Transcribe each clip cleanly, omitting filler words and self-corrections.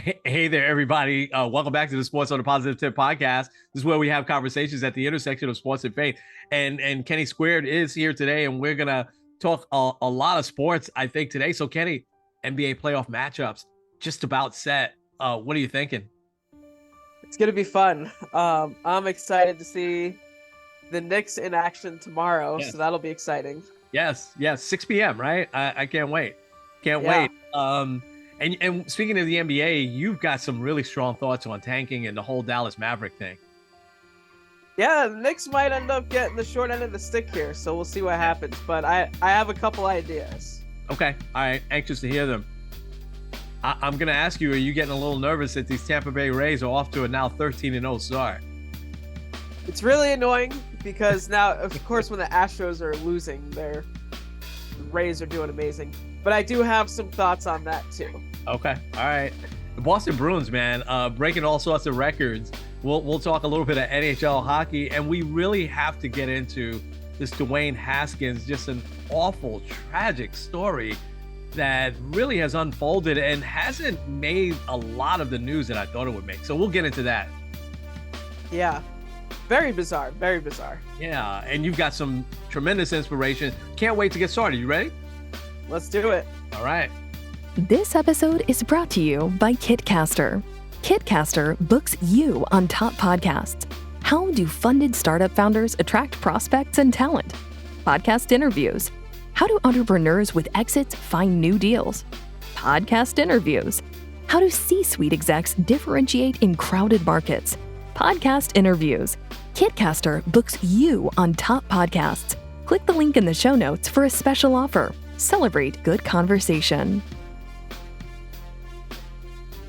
Hey there, everybody. Welcome back to the Sports on the Positive Tip podcast. This is where we have conversations at the intersection of sports and faith. And Kenny Squared is here today, and we're going to talk a lot of sports, I think, today. So, Kenny, NBA playoff matchups just about set. What are you thinking? It's gonna be fun. I'm excited to see the Knicks in action tomorrow, so Yes. that'll be exciting. Yes. 6 p.m., right? I can't wait. Can't Yeah, wait. And speaking of the NBA, you've got some really strong thoughts on tanking and the whole Dallas Maverick thing. yeah. The Knicks might end up getting the short end of the stick here, so we'll see what happens. But I have a couple ideas. Okay. All right. Anxious to hear them. I'm going to ask you, are you getting a little nervous that these Tampa Bay Rays are off to a now 13-0 start? It's really annoying because now, of course, when the Astros are losing, the Rays are doing amazing. But I do have some thoughts on that too. Okay. All right. The Boston Bruins, man, breaking all sorts of records. We'll talk a little bit of NHL hockey, and we really have to get into this Dwayne Haskins, just an awful, tragic story that really has unfolded and hasn't made a lot of the news that I thought it would make. So we'll get into that. Yeah, very bizarre. Very bizarre. Yeah, and you've got some tremendous inspiration. Can't wait to get started. You ready? Let's do it. All right. This episode is brought to you by Kitcaster. Kitcaster books you on top podcasts. How do funded startup founders attract prospects and talent? Podcast interviews. How do entrepreneurs with exits find new deals? Podcast interviews. How do C-suite execs differentiate in crowded markets? Podcast interviews. Kitcaster books you on top podcasts. Click the link in the show notes for a special offer. Celebrate good conversation.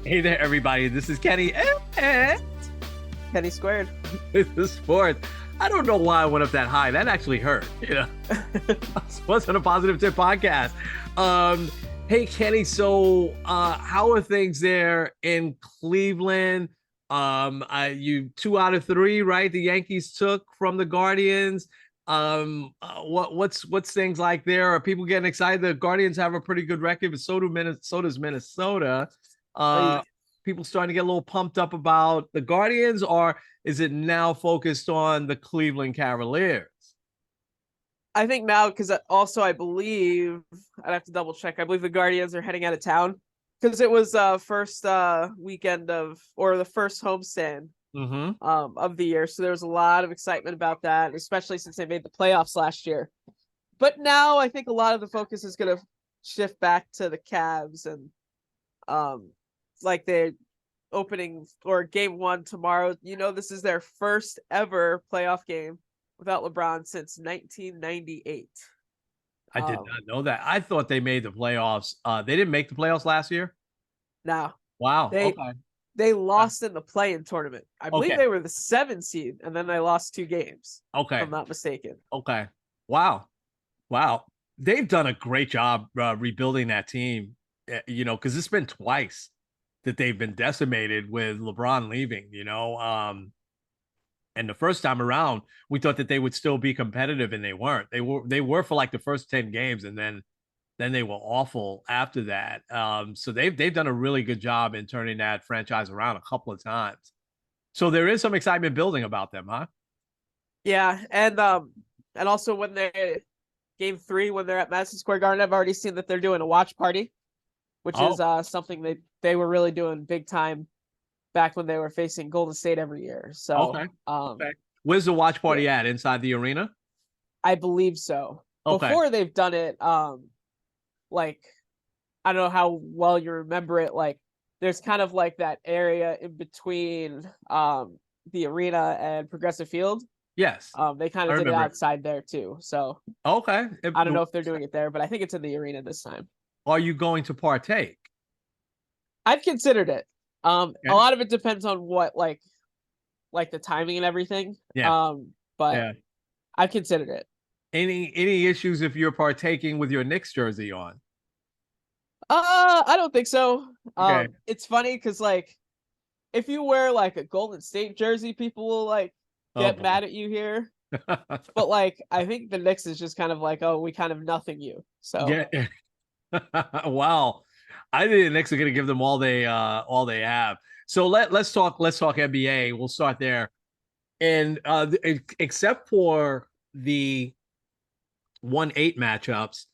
Hey there, everybody. This is Kenny. Kenny Squared. This is sports. I don't know why I went up that high. That actually hurt. Sports on a Positive Tip podcast. Hey, Kenny. So, how are things there in Cleveland? You 2 out of 3, right? The Yankees took from the Guardians. What's things like there? Are people getting excited? The Guardians have a pretty good record, but Minnesota's Minnesota. People starting to get a little pumped up about the Guardians, or is it now focused on the Cleveland Cavaliers? I think now, because also I believe, I'd have to double check, I believe the Guardians are heading out of town because it was first weekend or the first homestand of the year. So there was a lot of excitement about that, especially since they made the playoffs last year. But now I think a lot of the focus is going to shift back to the Cavs and like the opening or game 1 tomorrow. This is their first ever playoff game without LeBron since 1998. I did not know that. I thought they made the playoffs. They didn't make the playoffs last year. Now, Wow. they lost in the play-in tournament. I believe they were the 7 seed, and then they lost 2 games. Okay. If I'm not mistaken. Okay. Wow. They've done a great job rebuilding that team. Because it's been twice that they've been decimated with LeBron leaving. And the first time around, we thought that they would still be competitive, and they weren't. They were for like the first 10 games, and then they were awful after that. So they've done a really good job in turning that franchise around a couple of times. So there is some excitement building about them, huh? Yeah, and also when they game 3, when they're at Madison Square Garden, I've already seen that they're doing a watch party, which is something they were really doing big time back when they were facing Golden State every year. So, okay. Where's the watch party at? Inside the arena? I believe so. Okay. Before they've done it, like, I don't know how well you remember it. Like, there's kind of like that area in between the arena and Progressive Field. Yes. They kind of did it outside there too. So, okay. I don't know if they're doing it there, but I think it's in the arena this time. Are you going to partake? I've considered it. A lot of it depends on what like the timing and everything. Yeah. But I've considered it. Any issues if you're partaking with your Knicks jersey on? I don't think so. Okay. It's funny because like if you wear like a Golden State jersey, people will like get mad at you here. But like I think the Knicks is just kind of like, oh, we kind of nothing you. So yeah. Wow. I think the Knicks are going to give them all they have. So let's talk NBA. We'll start there. And except for the 1-8 matchups,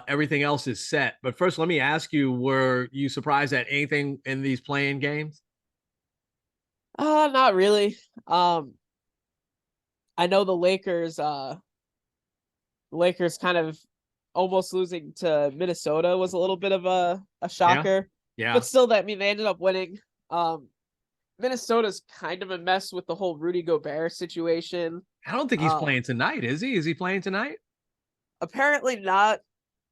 everything else is set. But first, let me ask you: were you surprised at anything in these playing games? Not really. I know the Lakers kind of almost losing to Minnesota was a little bit of a Yeah, shocker. yeah. But still, I mean, they ended up winning. Minnesota's kind of a mess with the whole Rudy Gobert situation. I don't think he's playing tonight, is he? Is he playing tonight? Apparently not.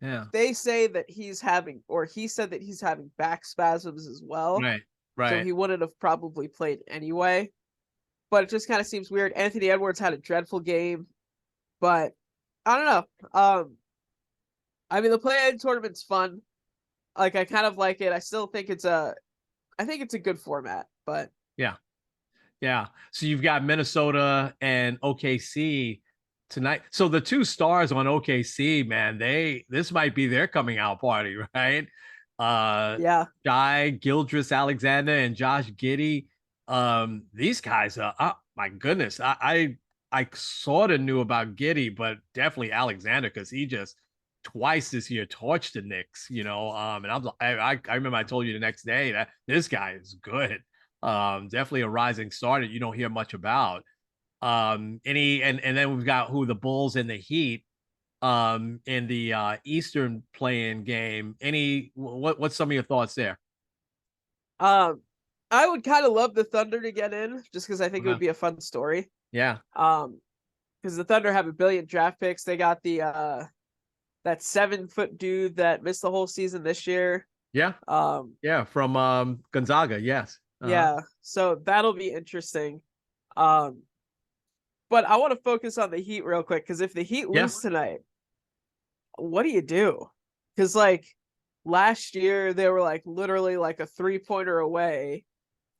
Yeah. They say that he said that he's having back spasms as well. Right. So Right. he wouldn't have probably played anyway. But it just kind of seems weird. Anthony Edwards had a dreadful game, but I don't know. I mean, the play-in tournament's fun. Like, I kind of like it. I still think I think it's a good format, but Yeah. Yeah. So you've got Minnesota and OKC tonight. So the two stars on OKC, man, this might be their coming out party, right? yeah. Jai Gildress Alexander and Josh Giddey. These guys are, oh my goodness. I sort of knew about Giddey, but definitely Alexander, because he just twice this year torched the Knicks, and I remember I told you the next day that this guy is good. Definitely a rising star that you don't hear much about. And then we've got the Bulls and the Heat in the Eastern play-in game. What's some of your thoughts there? Um, I would kind of love the Thunder to get in, just because I think it Uh-huh. would be a fun story. Yeah. Because the Thunder have 1 billion draft picks. They got that 7-foot dude that missed the whole season this year. Yeah. Yeah, from Gonzaga, yes. Yeah, so that'll be interesting. But I want to focus on the Heat real quick, because if the Heat lose tonight, what do you do? Because last year they were literally a 3-pointer away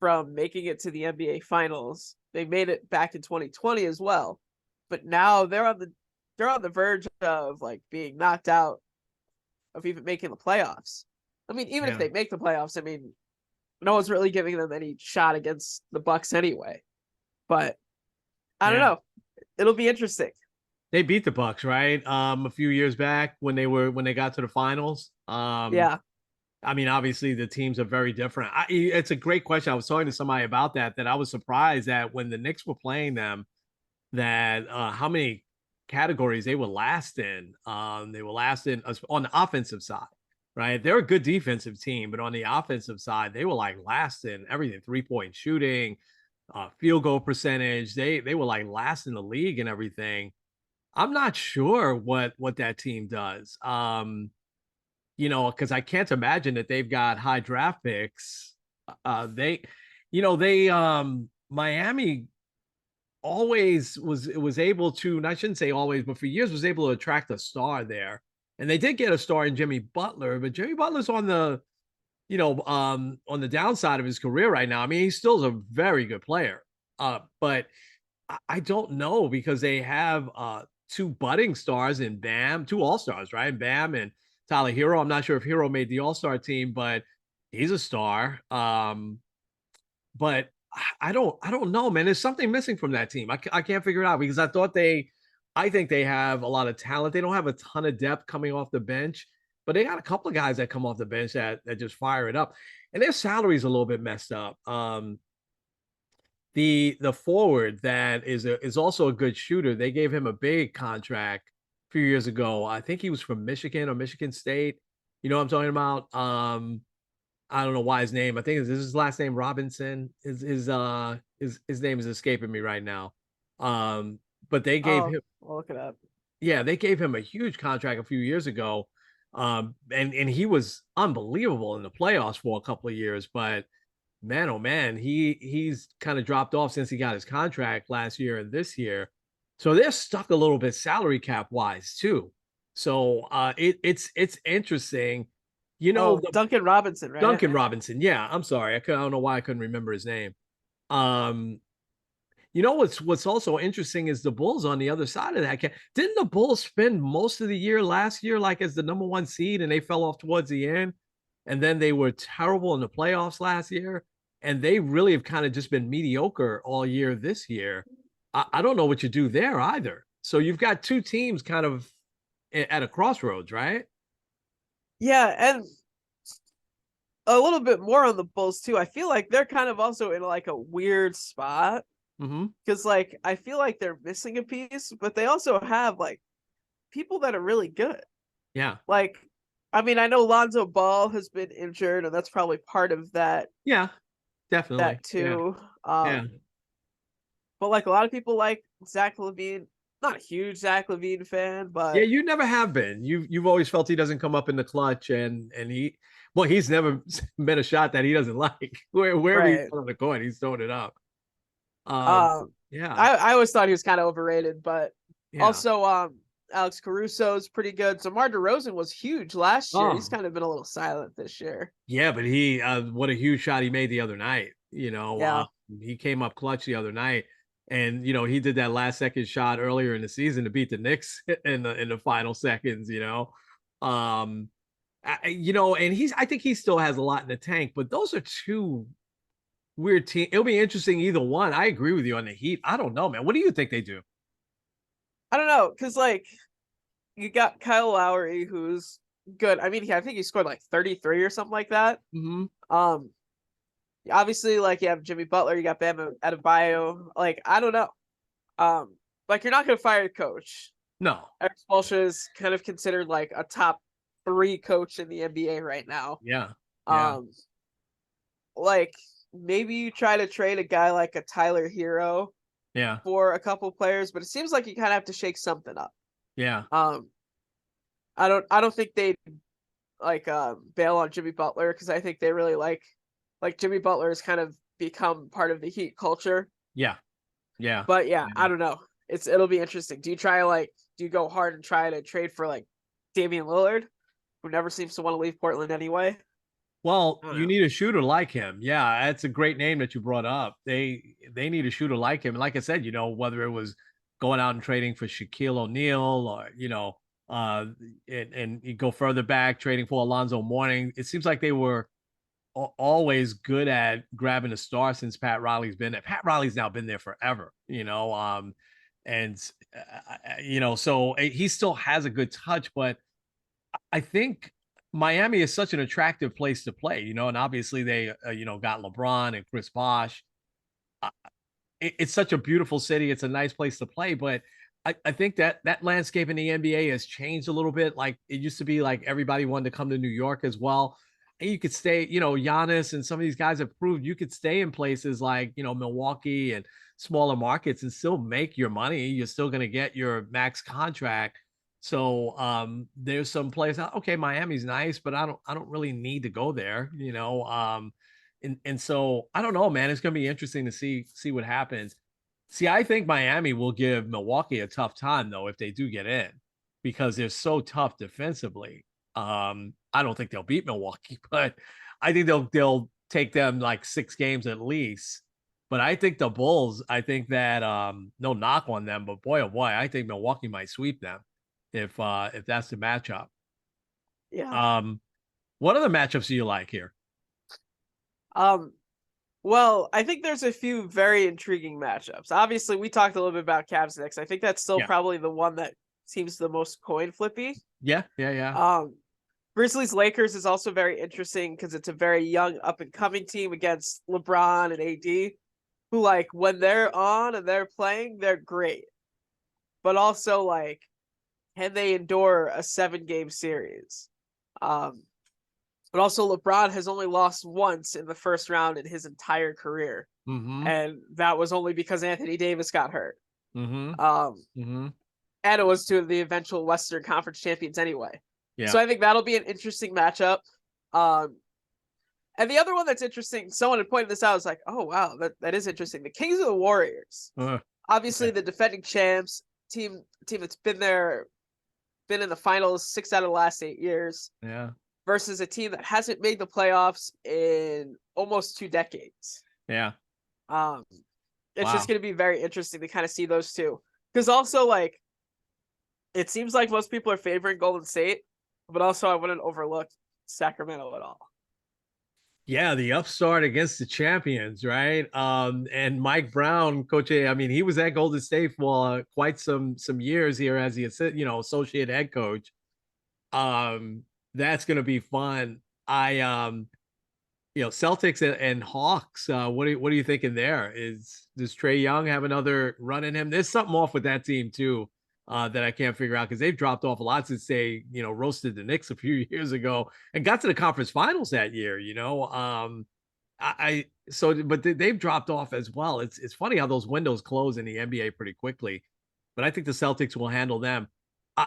from making it to the NBA Finals. They made it back in 2020 as well, but now they're on the verge of being knocked out of even making the playoffs. I mean, even if they make the playoffs, I mean, no one's really giving them any shot against the Bucks anyway. But I don't know. It'll be interesting. They beat the Bucks, right? A few years back when they got to the finals. Yeah. I mean, obviously the teams are very different. It's a great question. I was talking to somebody about that I was surprised that when the Knicks were playing them, that how many categories they were last in. They were last in on the offensive side, right? They're a good defensive team, but on the offensive side, they were last in everything: 3-point shooting, field goal percentage. They were last in the league and everything. I'm not sure what that team does. Because I can't imagine that they've got high draft picks. They Miami always was able to, and I shouldn't say always, but for years was able to attract a star there. And they did get a star in Jimmy Butler, but Jimmy Butler's on the downside of his career right now. I mean, he still is a very good player. But I don't know, because they have two budding stars in Bam, two all-stars, right? Bam and Tyler Hero. I'm not sure if Hero made the all-star team, but he's a star. But I don't know, man. There's something missing from that team. I can't figure it out, because I think they have a lot of talent. They don't have a ton of depth coming off the bench, but they got a couple of guys that come off the bench that just fire it up. And their salary's a little bit messed up. The forward that is also a good shooter, they gave him a big contract a few years ago. I think he was from Michigan or Michigan State. You know what I'm talking about? I don't know why his name. I think is his last name Robinson. His name is escaping me right now. But they gave him. I'll look it up. Yeah, they gave him a huge contract a few years ago. And he was unbelievable in the playoffs for a couple of years, but man, oh man, he's kind of dropped off since he got his contract last year and this year. So they're stuck a little bit salary cap wise too. So it's interesting. Duncan Robinson, right? Duncan Robinson. Yeah, I'm sorry. I don't know why I couldn't remember his name. What's also interesting is the Bulls on the other side of that. Didn't the Bulls spend most of the year last year as the number 1 seed, and they fell off towards the end? and then they were terrible in the playoffs last year, and they really have kind of just been mediocre all year this year. I don't know what you do there either. So you've got two teams kind of at a crossroads, right? Yeah, and a little bit more on the Bulls too. I feel like they're kind of also in like a weird spot Mm-hmm. because like I feel like they're missing a piece, but they also have like people that are really good. Yeah. Like, I mean, I know Lonzo Ball has been injured, and that's probably part of that Yeah. Definitely. Yeah. too. Yeah. But like a lot of people like Zach LaVine. Not a huge Zach LaVine fan, Yeah, but you never have been. You've always felt he doesn't come up in the clutch, and he's never been a shot that he doesn't like. Wherever he's right. on the court, he's throwing it up. Um, Yeah, I always thought he was kind of overrated, but yeah. also Alex Caruso's pretty good. DeMar DeRozan was huge last year. He's Oh, kind of been a little silent this year. yeah, but he what a huge shot he made the other night. Yeah. He came up clutch the other night, and he did that last second shot earlier in the season to beat the Knicks in the final seconds. Um, and I think he still has a lot in the tank, but those are two weird teams. It'll be interesting either one. I agree with you on the Heat. I don't know, man. What do you think they do? I don't know, because like you got Kyle Lowry, who's good. I mean, I think he scored like 33 or something like that. Mm-hmm. Obviously, like you have Jimmy Butler, you got Bam Adebayo. Like, I don't know. Like you're not gonna fire the coach. No. Eric Spoelstra is kind of considered like a top 3 coach in the NBA right now. Yeah. Yeah. Like maybe you try to trade a guy like a Tyler Hero Yeah. for a couple players, but it seems like you kind of have to shake something up. Yeah. I don't think they like bail on Jimmy Butler because I think they really like Jimmy Butler has kind of become part of the Heat culture. Yeah. Yeah. But yeah, Yeah. I don't know. It'll be interesting. Do you go hard and try to trade for like Damian Lillard, who never seems to want to leave Portland anyway? Well, I don't you know. need a shooter like him. Yeah, that's a great name that you brought up. They need a shooter like him. And like I said, whether it was going out and trading for Shaquille O'Neal or, and you go further back, trading for Alonzo Mourning, it seems like they were always good at grabbing a star since Pat Riley's been there. Pat Riley's now been there forever, and so he still has a good touch, but I think Miami is such an attractive place to play, and obviously they, got LeBron and Chris Bosh. Uh, it's such a beautiful city. It's a nice place to play, but I think that landscape in the NBA has changed a little bit. Like it used to be like everybody wanted to come to New York as well. And you could stay, Giannis and some of these guys have proved you could stay in places like, Milwaukee and smaller markets and still make your money. You're still going to get your max contract. So there's some place. Okay, Miami's nice, but I don't really need to go there, and so I don't know, man. It's gonna be interesting to see what happens. See, I think Miami will give Milwaukee a tough time though if they do get in, because they're so tough defensively. I don't think they'll beat Milwaukee, but I think they'll take them like 6 games at least. But I think the Bulls, I think that no knock on them, but boy oh boy, I think Milwaukee might sweep them if that's the matchup. Yeah. What other matchups do you like here? Well, I think there's a few very intriguing matchups. Obviously, we talked a little bit about Cavs Knicks. I think that's still Yeah. probably the one that seems the most coin flippy. Yeah. Grizzlies Lakers is also very interesting because it's a very young up and coming team against LeBron and AD, who like when they're on and they're playing, they're great. But also like, can they endure a 7-game series? But also LeBron has only lost once in the first round in his entire career. Mm-hmm. And that was only because Anthony Davis got hurt. Mm-hmm. And it was to the eventual Western Conference champions anyway. Yeah. So I think that'll be an interesting matchup. And the other one that's interesting, someone had pointed this out, I was like, oh wow, that is interesting. The Kings of the Warriors. Obviously the defending champs, team that's been in the finals 6 out of the last 8 years. Yeah. Versus a team that hasn't made the playoffs in almost 2 decades. Yeah. It's just going to be very interesting to kind of see those two. Because also, like, it seems like most people are favoring Golden State, but also I wouldn't overlook Sacramento at all. Yeah, the upstart against the champions, right? And Mike Brown, coach, I mean, he was at Golden State for quite some years here as the associate head coach. Um, that's gonna be fun. Celtics and Hawks. What are you thinking there? Does Trey Young have another run in him? There's something off with that team too, that I can't figure out because they've dropped off a lot since they roasted the Knicks a few years ago and got to the conference finals that year. But they've dropped off as well. It's funny how those windows close in the NBA pretty quickly, but I think the Celtics will handle them. I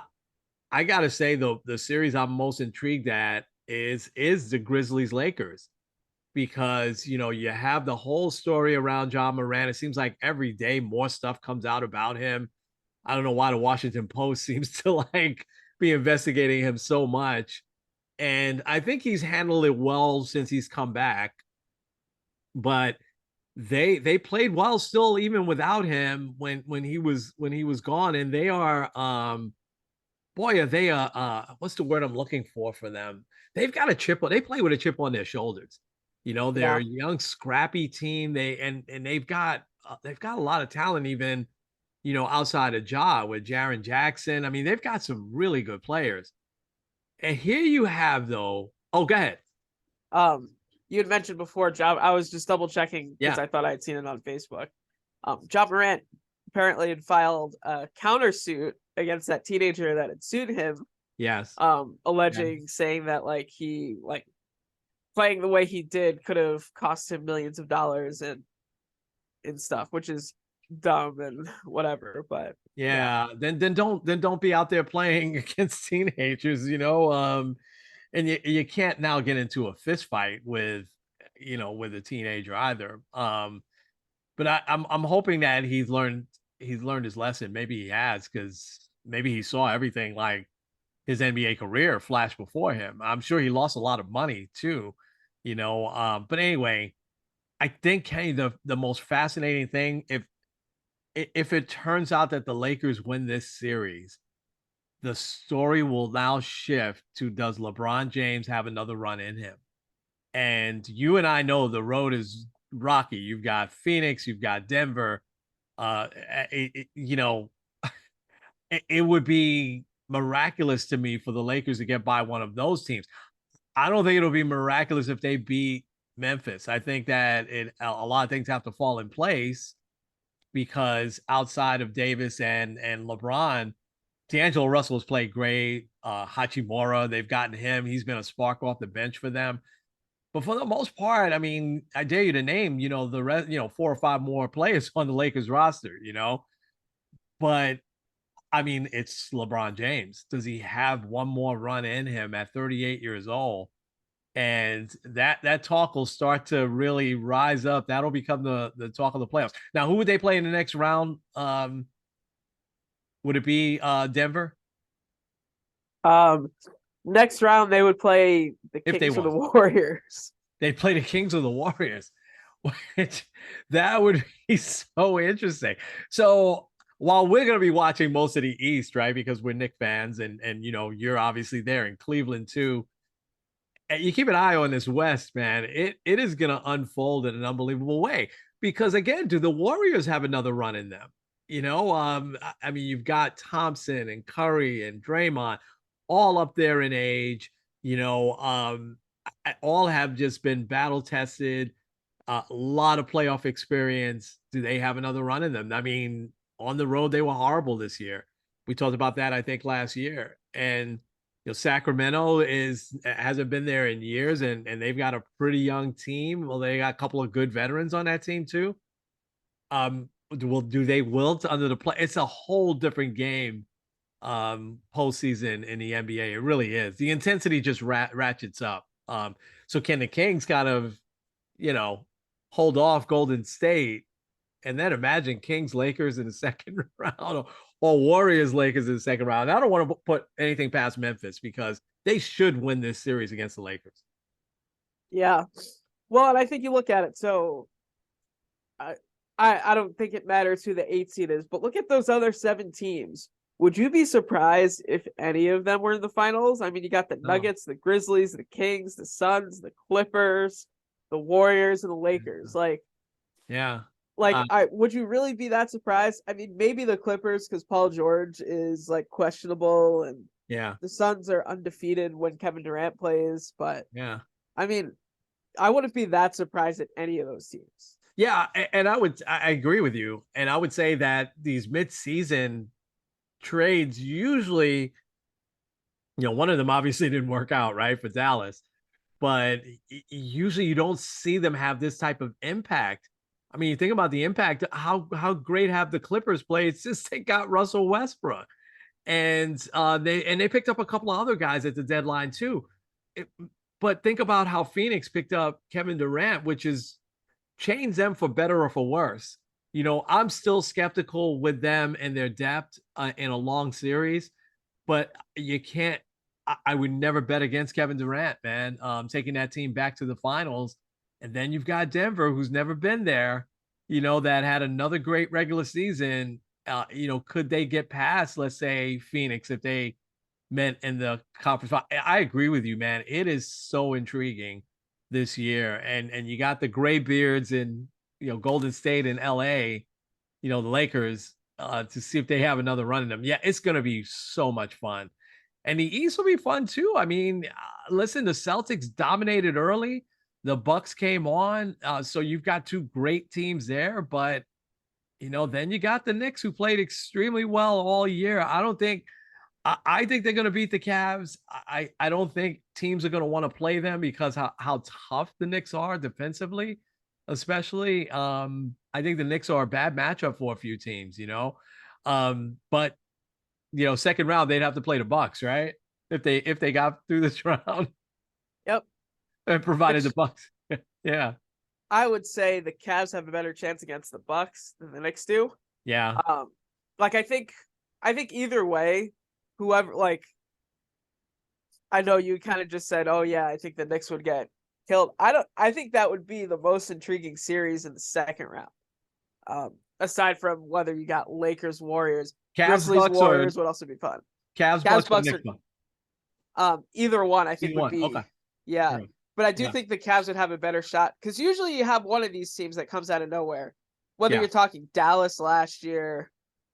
I gotta say though, the series I'm most intrigued at is the Grizzlies Lakers because you have the whole story around John Moran. It seems like every day more stuff comes out about him. I don't know why the Washington Post seems to like be investigating him so much. And I think he's handled it well since he's come back. But they played well still even without him when he was gone. And they are boy, are they what's the word I'm looking for them? They've got a chip on, they play with a chip on their shoulders. They're Yeah. a young, scrappy team. And they've got a lot of talent, even outside of with Jaren Jackson. I mean, they've got some really good players. And here you have though. Oh, go ahead. Um, you had mentioned before, Job. I was just double checking because Yeah. I thought I'd seen it on Facebook. Job Morant apparently had filed a countersuit against that teenager that had sued him, Yes. alleging saying that he playing the way he did could have cost him millions of dollars and stuff, which is dumb and whatever. But Yeah. Then don't be out there playing against teenagers. And you can't now get into a fist fight with a teenager either. But I'm hoping that he's learned his lesson. Maybe he has, because maybe he saw everything like his NBA career flash before him. I'm sure he lost a lot of money too. But anyway, I think, Kenny, the most fascinating thing, if it turns out that the Lakers win this series, the story will now shift to, does LeBron James have another run in him? And you and I know the road is rocky. You've got Phoenix, you've got Denver. Uh, it, it- you know, it would be miraculous to me for the Lakers to get by one of those teams. I don't think it'll be miraculous if they beat Memphis. I think that a lot of things have to fall in place because outside of Davis and LeBron, D'Angelo Russell has played great. Hachimura, they've gotten him. He's been a spark off the bench for them. But for the most part, I mean, I dare you to name, the rest, 4 or 5 more players on the Lakers roster. But I mean, it's LeBron James. Does he have one more run in him at 38 years old? And that talk will start to really rise up. That'll become the talk of the playoffs. Now, who would they play in the next round? Would it be Denver next round they would play the if they Kings or the won? Warriors. They play the Kings or the Warriors, which that would be so interesting. So while we're going to be watching most of the East, right, because we're Knicks fans, and you're obviously there in Cleveland too, and you keep an eye on this West, man. It is going to unfold in an unbelievable way because, again, do the Warriors have another run in them? I mean, you've got Thompson and Curry and Draymond all up there in age. All have just been battle tested, a lot of playoff experience. Do they have another run in them? I mean, on the road, they were horrible this year. We talked about that, I think, last year. And Sacramento hasn't been there in years, and they've got a pretty young team. Well, they got a couple of good veterans on that team too. Do they wilt under the play? It's a whole different game postseason in the NBA. It really is. The intensity just ratchets up. So can the Kings kind of, hold off Golden State, and then imagine Kings Lakers in the second round, or Warriors Lakers in the second round? I don't want to put anything past Memphis because they should win this series against the Lakers. Yeah. Well, and I think you look at it. So I don't think it matters who the 8 seed is, but look at those other 7 teams. Would you be surprised if any of them were in the finals? I mean, you got the No. Nuggets, the Grizzlies, the Kings, the Suns, the Clippers. the Warriors and the Lakers. Yeah. Would you really be that surprised? I mean, maybe the Clippers because Paul George is like questionable, and Yeah. the Suns are undefeated when Kevin Durant plays. But Yeah. I mean, I wouldn't be that surprised at any of those teams. Yeah. And I agree with you. And I would say that these mid-season trades usually, one of them obviously didn't work out, right, for Dallas, but usually you don't see them have this type of impact. I mean, you think about the impact, how great have the Clippers played since they got Russell Westbrook. And they picked up a couple of other guys at the deadline too. But think about how Phoenix picked up Kevin Durant, which is changed them for better or for worse. I'm still skeptical with them and their depth in a long series, but you can't. I would never bet against Kevin Durant, man. Taking that team back to the finals, and then you've got Denver, who's never been there. That had another great regular season. Could they get past, let's say, Phoenix if they met in the conference? I agree with you, man. It is so intriguing this year, and you got the gray beards in Golden State and LA, the Lakers, to see if they have another run in them. Yeah, it's going to be so much fun. And the East will be fun too. I mean, listen, the Celtics dominated early. The Bucks came on. So you've got two great teams there. But, then you got the Knicks who played extremely well all year. I think they're going to beat the Cavs. I don't think teams are going to want to play them because how tough the Knicks are defensively, especially. I think the Knicks are a bad matchup for a few teams, but second round, they'd have to play the Bucks, right? If they got through this round. Yep. And provided the Bucks. Yeah. I would say the Cavs have a better chance against the Bucks than the Knicks do. Yeah. I think either way, whoever, I know you kind of just said, oh yeah, I think the Knicks would get killed. I think that would be the most intriguing series in the second round. Aside from whether you got Lakers, Warriors, Cavs, Grizzlies, Bucks, Warriors would also be fun. Cavs, Bucks are, either one I think either would one. be Okay. Yeah. But I do Yeah. think the Cavs would have a better shot because usually you have one of these teams that comes out of nowhere. Whether Yeah. you're talking Dallas last year,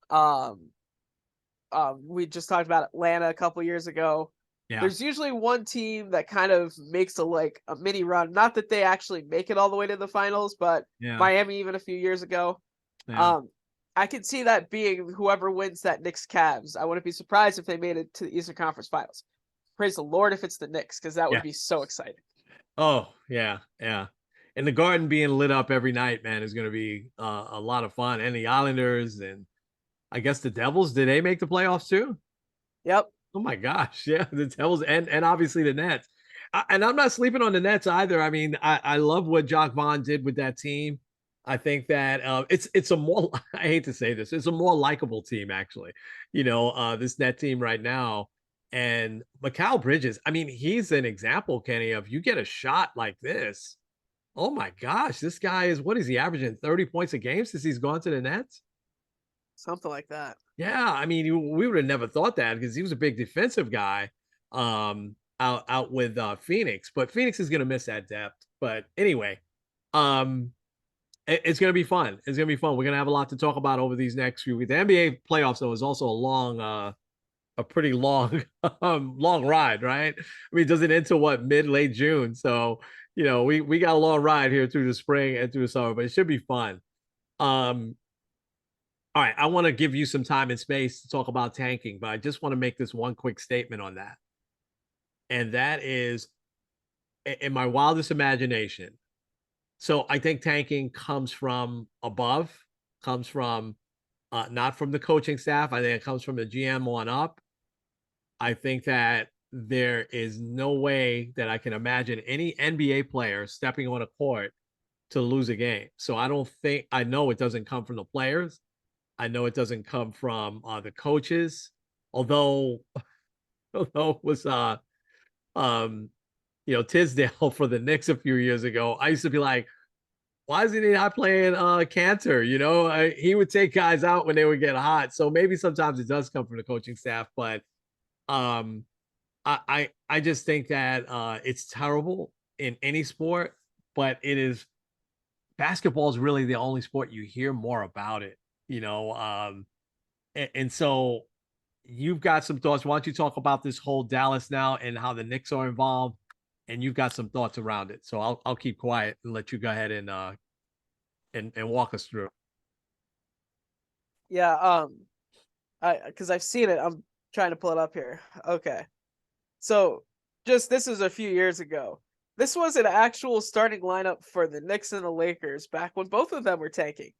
we just talked about Atlanta a couple years ago. Yeah. There's usually one team that kind of makes a mini run. Not that they actually make it all the way to the finals, but Yeah. Miami even a few years ago. Yeah. I could see that being whoever wins that Knicks Cavs. I wouldn't be surprised if they made it to the Eastern Conference Finals. Praise the Lord if it's the Knicks, because that would be so exciting. Oh, yeah. Yeah. And the Garden being lit up every night, man, is going to be a lot of fun. And the Islanders and I guess the Devils, did they make the playoffs too? Yep. Oh my gosh. Yeah. The Devils and obviously the Nets. And I'm not sleeping on the Nets either. I mean, I love what Jacques Vaughn did with that team. I think that it's a more, I hate to say this, it's a more likable team, actually, this Net team right now. And Mikal Bridges, I mean, he's an example, Kenny, of you get a shot like this. Oh my gosh, this guy is, what is he averaging? 30 points a game since he's gone to the Nets? Something like that. Yeah, I mean, we would have never thought that because he was a big defensive guy out with Phoenix, but Phoenix is going to miss that depth. But anyway, it's going to be fun. It's going to be fun. We're going to have a lot to talk about over these next few weeks. The NBA playoffs, though, is also a pretty long, long ride, right? I mean, it doesn't end till late June. So, we got a long ride here through the spring and through the summer, but it should be fun. All right, I want to give you some time and space to talk about tanking, but I just want to make this one quick statement on that. And that is, in my wildest imagination, so I think tanking comes from above, comes from not from the coaching staff. I think it comes from the GM on up. I think that there is no way that I can imagine any NBA player stepping on a court to lose a game. So I know it doesn't come from the players. I know it doesn't come from the coaches, although it was Tisdale for the Knicks a few years ago. I used to be like, why isn't he not playing Cantor? He would take guys out when they would get hot. So maybe sometimes it does come from the coaching staff, but I just think that it's terrible in any sport but basketball is really the only sport you hear more about it, and so you've got some thoughts. Why don't you talk about this whole Dallas now and how the Knicks are involved, and you've got some thoughts around it. So I'll keep quiet and let you go ahead and walk us through. Yeah, because I've seen it. I'm trying to pull it up here. Okay. So this is a few years ago. This was an actual starting lineup for the Knicks and the Lakers back when both of them were tanking.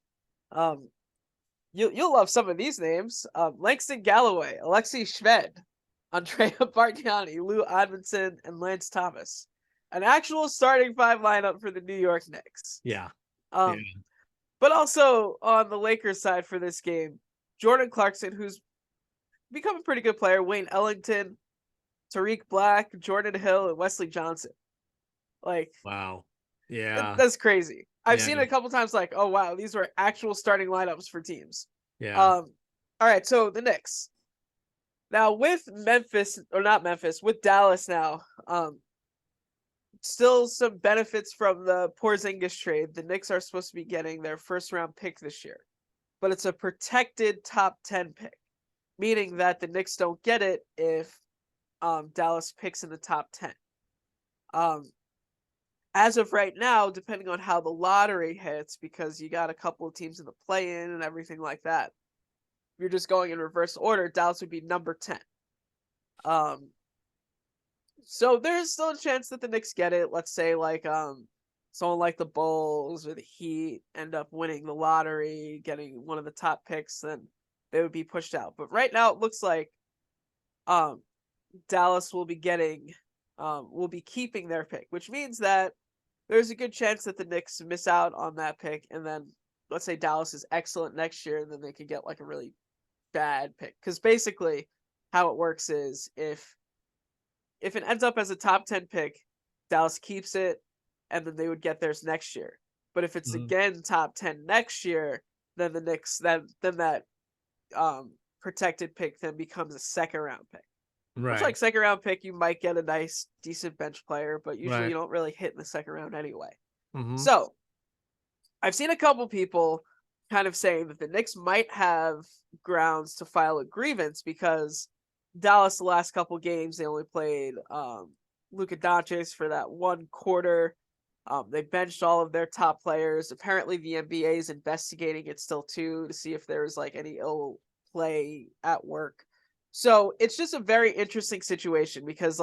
You'll love some of these names. Langston Galloway, Alexei Shved, Andrea Bargnani, Lou Admonson, and Lance Thomas. An actual starting five lineup for the New York Knicks. Yeah. Yeah. But also on the Lakers side for this game, Jordan Clarkson, who's become a pretty good player, Wayne Ellington, Tariq Black, Jordan Hill, and Wesley Johnson. Wow. Yeah. That's crazy. I've seen it a couple times oh, wow, these were actual starting lineups for teams. Yeah. All right, so the Knicks. Now with with Dallas now, still some benefits from the Porzingis trade. The Knicks are supposed to be getting their first round pick this year, but it's a protected top 10 pick, meaning that the Knicks don't get it if Dallas picks in the top 10. As of right now, depending on how the lottery hits, because you got a couple of teams in the play-in and everything like that, if you're just going in reverse order, Dallas would be number 10. So there's still a chance that the Knicks get it. Let's say someone like the Bulls or the Heat end up winning the lottery, getting one of the top picks, then they would be pushed out. But right now it looks like Dallas will be keeping their pick, which means that there's a good chance that the Knicks miss out on that pick, and then let's say Dallas is excellent next year, and then they could get a really bad pick. Because basically how it works is if it ends up as a top 10 pick, Dallas keeps it, and then they would get theirs next year. But if it's again top 10 next year, then the Knicks then that protected pick then becomes a second round pick. Right. Which, second round pick, you might get a nice, decent bench player, but usually Right. you don't really hit in the second round anyway. Mm-hmm. So, I've seen a couple people kind of saying that the Knicks might have grounds to file a grievance because Dallas, the last couple games, they only played Luka Doncic for that one quarter. They benched all of their top players. Apparently, the NBA is investigating it still too to see if there's any ill play at work. So it's just a very interesting situation because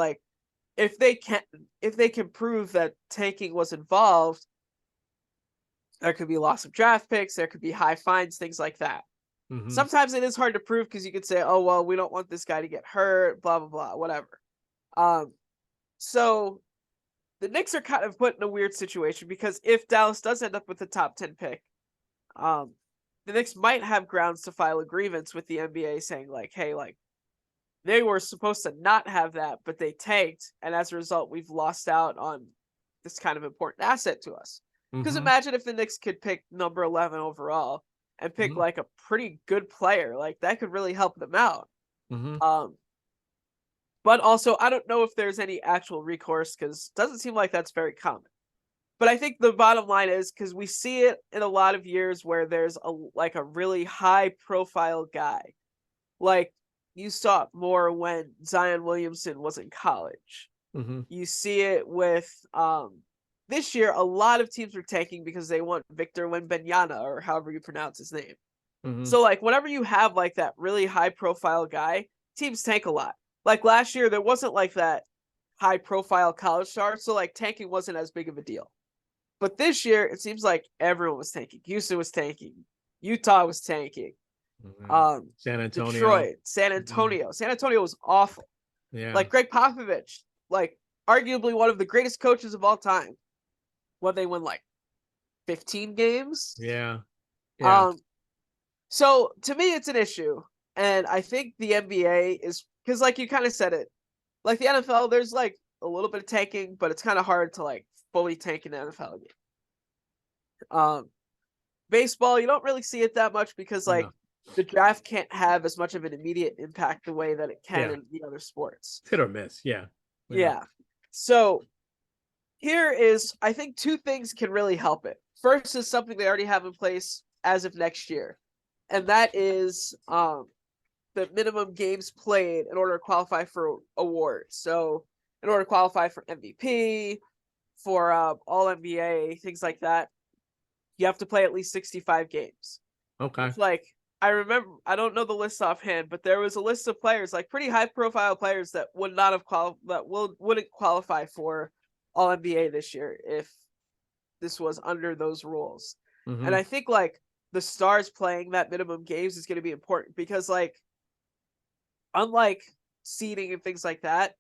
if they can prove that tanking was involved, there could be loss of draft picks, there could be high fines, things like that. Mm-hmm. Sometimes it is hard to prove because you could say, oh, well, we don't want this guy to get hurt, blah, blah, blah, whatever. So the Knicks are kind of put in a weird situation because if Dallas does end up with the top 10 pick, the Knicks might have grounds to file a grievance with the NBA saying hey, they were supposed to not have that, but they tanked, and as a result, we've lost out on this kind of important asset to us. Because imagine if the Knicks could pick number 11 overall and pick a pretty good player, that could really help them out. But also, I don't know if there's any actual recourse because it doesn't seem like that's very common. But I think the bottom line is because we see it in a lot of years where there's a really high profile guy. You saw it more when Zion Williamson was in college. You see it with this year, a lot of teams are tanking because they want Victor Wembanyama, or however you pronounce his name. So whenever you have that really high profile guy, teams tank a lot. Last year, there wasn't that high profile college star, so tanking wasn't as big of a deal. But this year, it seems like everyone was tanking. Houston was tanking. Utah was tanking. San Antonio, Detroit, San Antonio. San Antonio was awful. Yeah. Greg Popovich, arguably one of the greatest coaches of all time. When they won 15 games. Yeah. So to me, it's an issue, and I think the NBA is because you kind of said it, the NFL, there's a little bit of tanking, but it's kind of hard to fully tank in the NFL game. Baseball, you don't really see it that much because the draft can't have as much of an immediate impact the way that it can in the other sports. Hit or miss, yeah. Yeah. So Here is, I think, two things can really help it. First is something they already have in place as of next year, and that is the minimum games played in order to qualify for awards. So, in order to qualify for MVP, for All NBA, things like that, you have to play at least 65 games. Okay. It's like, I remember, I don't know the list offhand, but there was a list of players, like pretty high profile players that would not have wouldn't qualify for All NBA this year if this was under those rules. Mm-hmm. And I think like the stars playing that minimum games is going to be important because like unlike seeding and things like that,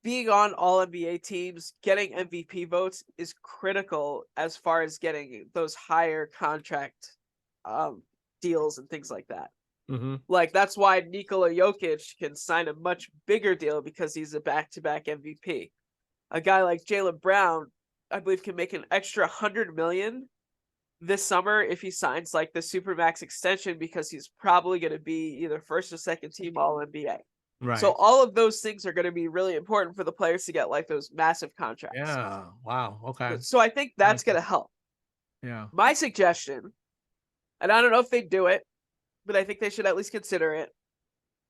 being on all NBA teams, getting MVP votes is critical as far as getting those higher contract deals and things like that. Mm-hmm. Like that's why Nikola Jokic can sign a much bigger deal because he's a back-to-back MVP. A guy like Jaylen Brown, I believe, can make an extra $100 million this summer if he signs like the Supermax extension because he's probably going to be either first or second team All NBA. Right. So all of those things are going to be really important for the players to get like those massive contracts. Yeah. Wow. Okay. So I think that's going to help. Yeah. My suggestion, and I don't know if they do it, but I think they should at least consider it,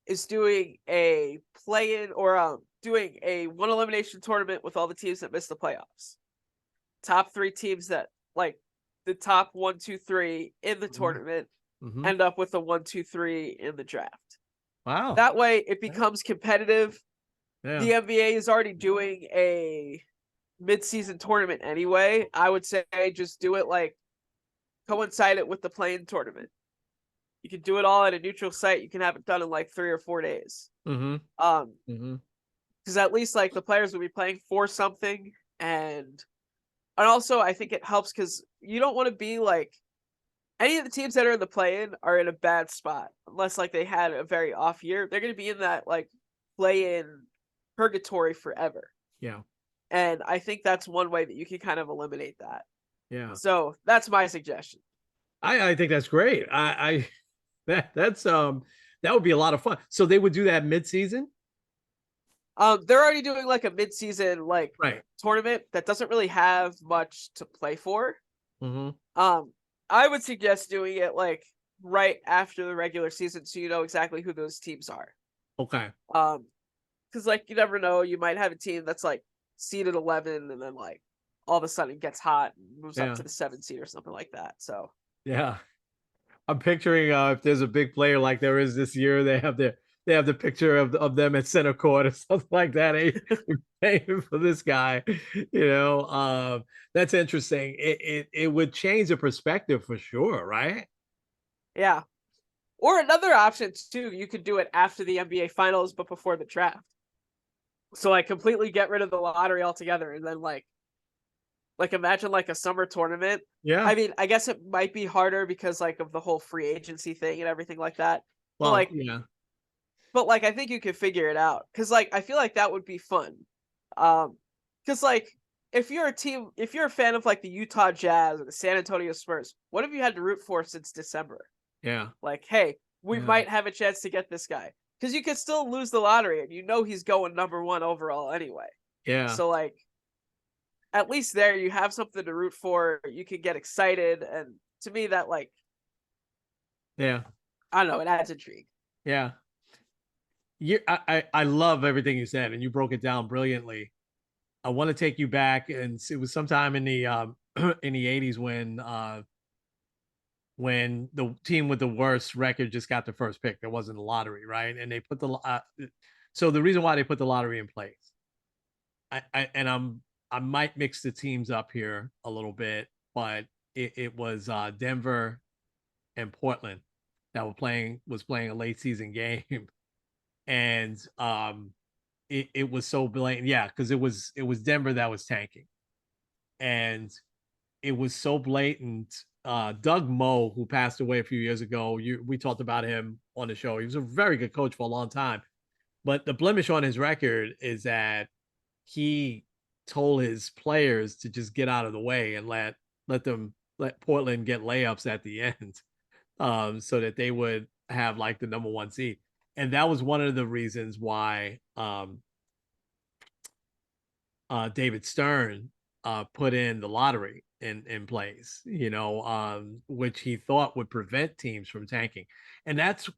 is doing a play-in or doing a one elimination tournament with all the teams that missed the playoffs. Top 3 teams that like the top 1, 2, 3 in the tournament end up with a 1, 2, 3 in the draft. Wow. That way it becomes competitive. Yeah. The NBA is already doing a mid-season tournament anyway. I would say just do it like coincide it with the play-in tournament. You can do it all at a neutral site. You can have it done in like 3 or 4 days. Because at least like the players will be playing for something, and also I think it helps because you don't want to be like any of the teams that are in the play-in are in a bad spot unless like they had a very off year. They're going to be in that like play-in purgatory forever. Yeah. And I think that's one way that you can kind of eliminate that. Yeah. So that's my suggestion. I think that's great. That's that would be a lot of fun. So they would do that mid-season? They're already doing like a mid-season like right. tournament that doesn't really have much to play for. Mm-hmm. I would suggest doing it like right after the regular season so you know exactly who those teams are. Okay. Because like you never know, you might have a team that's like seeded 11 and then like all of a sudden gets hot and moves up to the 7th seed or something like that. So yeah, I'm picturing if there's a big player like there is this year, they have the picture of them at center court or something like that. Hey, paying for this guy, you know. That's interesting. It would change the perspective for sure, right? Yeah. Or another option too, you could do it after the NBA finals but before the draft. So like completely get rid of the lottery altogether and then like imagine like a summer tournament. Yeah. I mean, I guess it might be harder because like of the whole free agency thing and everything like that. Well, but, like yeah. But like I think you could figure it out cuz like I feel like that would be fun. Cuz like if you're a fan of like the Utah Jazz or the San Antonio Spurs, what have you had to root for since December? Yeah. Like, hey, we might have a chance to get this guy. Because you could still lose the lottery and you know he's going number 1 overall anyway. Yeah. So like at least there you have something to root for. You can get excited, and to me that like yeah, I don't know, it adds intrigue. Yeah. I love everything you said, and you broke it down brilliantly. I want to take you back, and it was sometime in the in the 80s when the team with the worst record just got the first pick. There wasn't a lottery, right? And they put so the reason why they put the lottery in place, I might mix the teams up here a little bit, but it was Denver and Portland that was playing a late season game, and it was so blatant, yeah, because it was Denver that was tanking, and it was so blatant. Doug Moe, who passed away a few years ago, we talked about him on the show. He was a very good coach for a long time, but the blemish on his record is that he told his players to just get out of the way and let Portland get layups at the end, so that they would have like the number 1 seed. And that was one of the reasons why David Stern put in the lottery in place, which he thought would prevent teams from tanking. And that's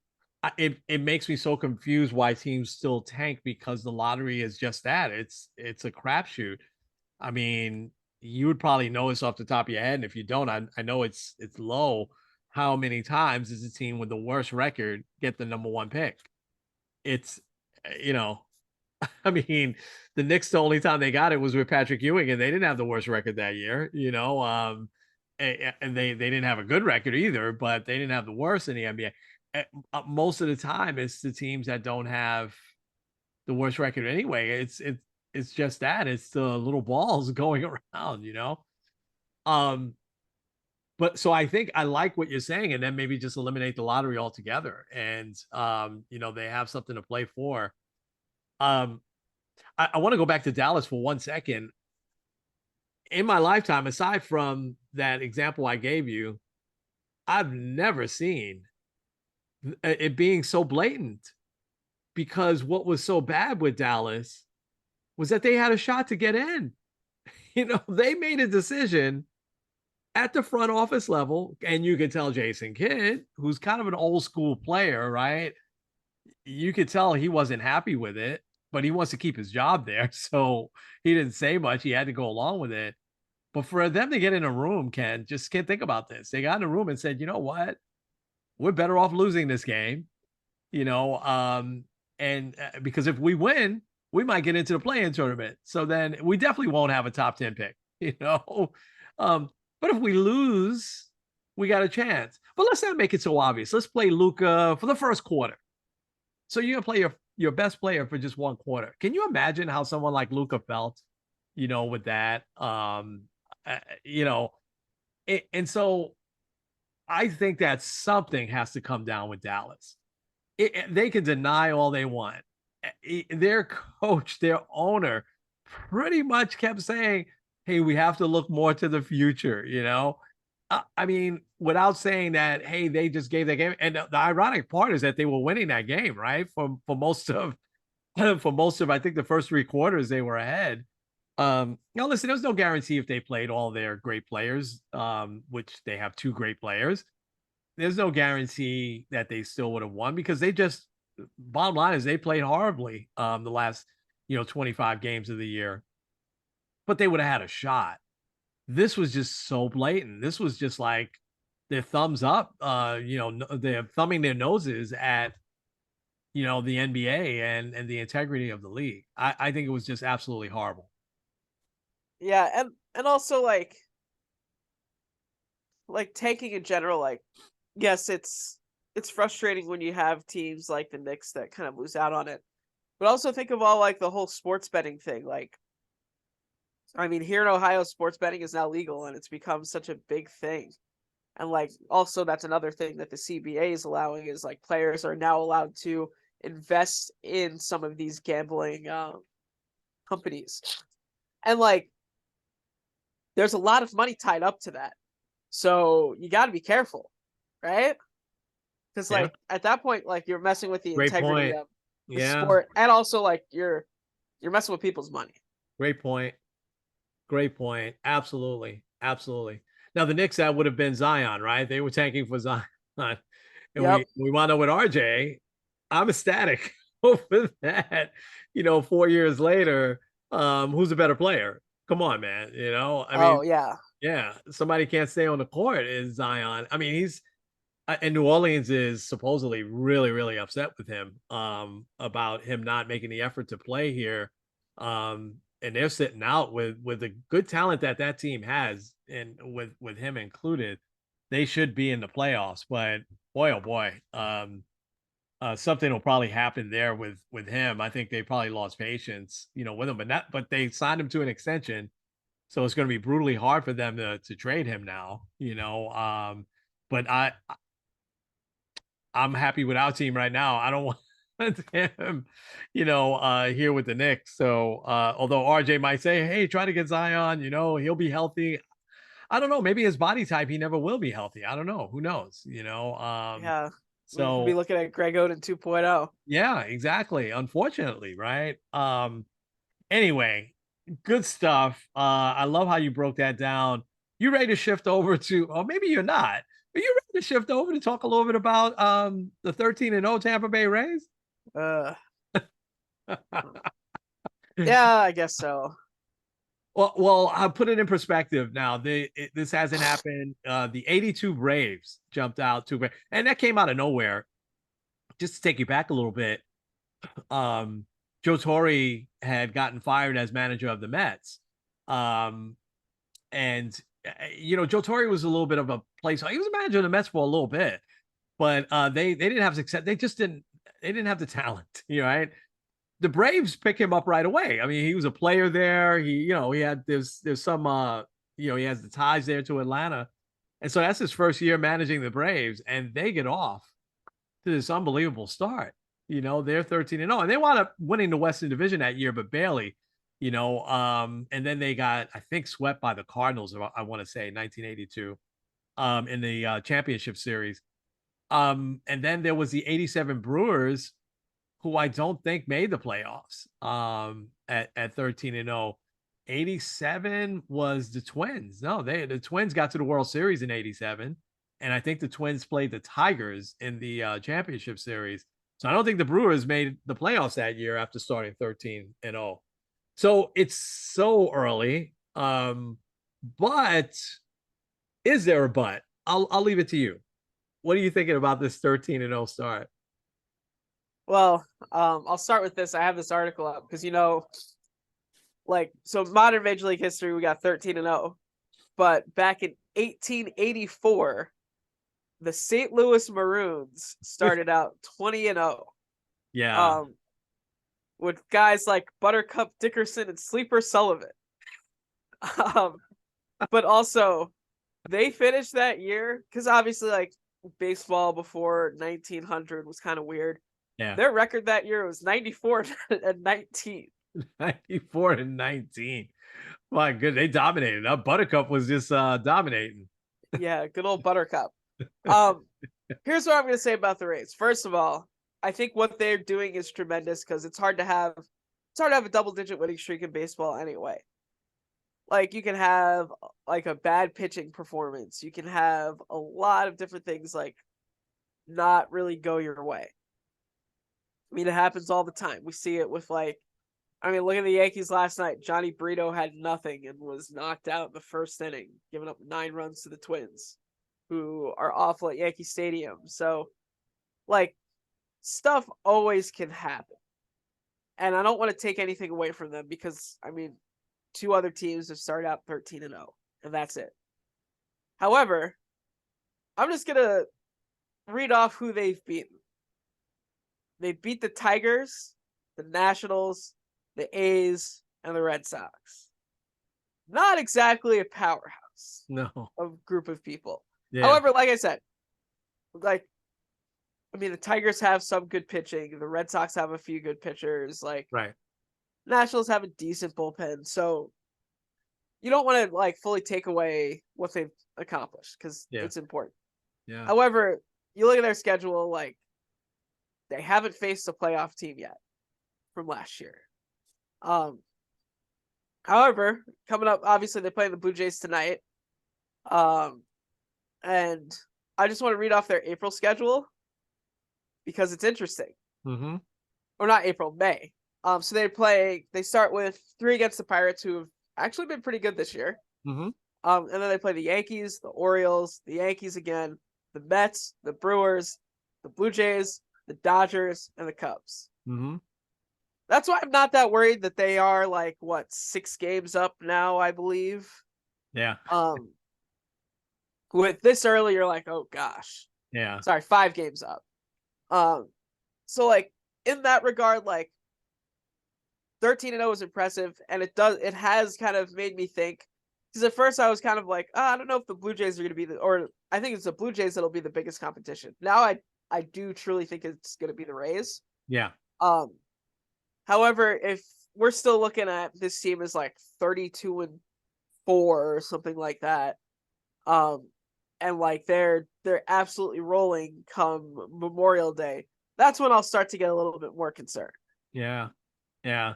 it makes me so confused why teams still tank, because the lottery is just that. It's a crapshoot. I mean, you would probably know this off the top of your head, and if you don't, I know it's low. How many times does a team with the worst record get the number one pick? It's you know, I mean, the Knicks, the only time they got it was with Patrick Ewing, and they didn't have the worst record that year, and they didn't have a good record either, but they didn't have the worst in the NBA. Most of the time, it's the teams that don't have the worst record anyway. It's just that it's the little balls going around. But so I think I like what you're saying, and then maybe just eliminate the lottery altogether, and they have something to play for. Um, I want to go back to Dallas for 1 second. In my lifetime, aside from that example I gave you, I've never seen it being so blatant, because what was so bad with Dallas was that they had a shot to get in. They made a decision at the front office level, and you could tell Jason Kidd, who's kind of an old school player, right? You could tell he wasn't happy with it, but he wants to keep his job there. So he didn't say much. He had to go along with it. But for them to get in a room, Ken, just can't think about this. They got in a room and said, you know what? We're better off losing this game, and because if we win, we might get into the play-in tournament. So then we definitely won't have a top 10 pick, but if we lose, we got a chance. But let's not make it so obvious. Let's play Luka for the first quarter. So you're going to play your best player for just one quarter. Can you imagine how someone like Luka felt, with that? And so I think that something has to come down with Dallas. They can deny all they want. Their coach, their owner, pretty much kept saying, hey, we have to look more to the future, I mean, without saying that, hey, they just gave that game. And the ironic part is that they were winning that game, right? For most of I think the first three quarters they were ahead. Listen, there's no guarantee if they played all their great players, which they have two great players. There's no guarantee that they still would have won, because bottom line is they played horribly the last 25 games of the year, but they would have had a shot. This was just so blatant. This was just like their thumbs up, they're thumbing their noses at the NBA and the integrity of the league. I think it was just absolutely horrible. Yeah, and also like tanking in general, like, yes, it's frustrating when you have teams like the Knicks that kind of lose out on it. But also think of all like the whole sports betting thing. Like, I mean, here in Ohio, sports betting is now legal, and it's become such a big thing. And like, also that's another thing that the CBA is allowing, is like players are now allowed to invest in some of these gambling companies. And like, there's a lot of money tied up to that. So you got to be careful, right? Because like at that point, like you're messing with the integrity of the sport, and also like you're messing with people's money. Great point. Absolutely. Now the Knicks, that would have been Zion, right? They were tanking for Zion, and we wound up with RJ. I'm ecstatic over that. 4 years later, who's a better player? Come on, man. I mean, yeah. Somebody can't stay on the court is Zion. I mean, he's and New Orleans is supposedly really, really upset with him about him not making the effort to play here. And they're sitting out with the good talent that team has, and with him included, they should be in the playoffs. But boy, oh boy, something will probably happen there with him. I think they probably lost patience, with him, but they signed him to an extension, so it's going to be brutally hard for them to trade him now. But I'm happy with our team right now. I don't want him, here with the Knicks. So, although RJ might say, hey, try to get Zion, he'll be healthy. I don't know. Maybe his body type, he never will be healthy. I don't know. Who knows? Yeah. So we'll be looking at Greg Oden 2.0. Yeah, exactly. Unfortunately, right? Anyway, Good stuff. I love how you broke that down. You ready to shift over to, or maybe you're not, but you ready to shift over to talk a little bit about the 13-0 Tampa Bay Rays? Uh, yeah, I guess so. Well, I'll put it in perspective now. This hasn't happened. The 82 Braves jumped out to, and that came out of nowhere. Just to take you back a little bit, Joe Torre had gotten fired as manager of the Mets. And Joe Torre was a little bit of a place. He was a manager of the Mets for a little bit, but they didn't have success. They didn't have the talent, right? The Braves pick him up right away. I mean, he was a player there. He had there's some he has the ties there to Atlanta. And so that's his first year managing the Braves, and they get off to this unbelievable start. They're 13-0, and they wound up winning the Western Division that year, but barely. And then they got, I think, swept by the Cardinals, I want to say 1982, in the championship series. And then there was the 87 Brewers, who I don't think made the playoffs at 13-0. 87 was the Twins. No, the Twins got to the World Series in 87. And I think the Twins played the Tigers in the championship series. So I don't think the Brewers made the playoffs that year after starting 13-0. So it's so early. But is there a but? I'll leave it to you. What are you thinking about this 13-0 start? Well, I'll start with this. I have this article up because so modern Major League history, we got 13-0, but back in 1884, the St. Louis Maroons started out 20-0. Yeah. With guys like Buttercup Dickerson and Sleeper Sullivan. But also they finished that year because obviously baseball before 1900 was kind of weird. Yeah. Their record that year was 94-19. 94-19. My good, they dominated. Buttercup was just dominating. Yeah, good old Buttercup. Here's what I'm gonna say about the Rays. First of all, I think what they're doing is tremendous because it's hard to have a double-digit winning streak in baseball anyway. You can have a bad pitching performance. You can have a lot of different things not really go your way. I mean, it happens all the time. We see it with look at the Yankees last night. Johnny Brito had nothing and was knocked out in the first inning, giving up 9 runs to the Twins, who are awful at Yankee Stadium. So, stuff always can happen. And I don't want to take anything away from them because, 2 other teams have started out 13-0, and that's it. However, I'm just going to read off who they've beaten. They beat the Tigers, the Nationals, the A's, and the Red Sox. Not exactly a powerhouse. No. Of group of people. Yeah. However, like I said, the Tigers have some good pitching. The Red Sox have a few good pitchers. Right. Nationals have a decent bullpen. So you don't want to fully take away what they've accomplished because it's important. Yeah. However, you look at their schedule, they haven't faced a playoff team yet from last year. However, coming up, obviously they're playing the Blue Jays tonight. And I just want to read off their April schedule because it's interesting. Mm-hmm. Or not April, May. So they start with 3 against the Pirates, who have actually been pretty good this year. Mm-hmm. And then they play the Yankees, the Orioles, the Yankees again, the Mets, the Brewers, the Blue Jays, the Dodgers, and the Cubs. Mm-hmm. That's why I'm not that worried that they are 6 games up now, I believe. Yeah. With this early, you're oh gosh. Yeah. Sorry, 5 games up. So in that regard, 13-0 is impressive, and it has kind of made me think. Because at first I was kind of I don't know if the Blue Jays are going to be or I think it's the Blue Jays that'll be the biggest competition. Now I do truly think it's going to be the Rays. Yeah. However, if we're still looking at this team as 32-4 or something like that, and they're absolutely rolling come Memorial Day, that's when I'll start to get a little bit more concerned. Yeah. Yeah.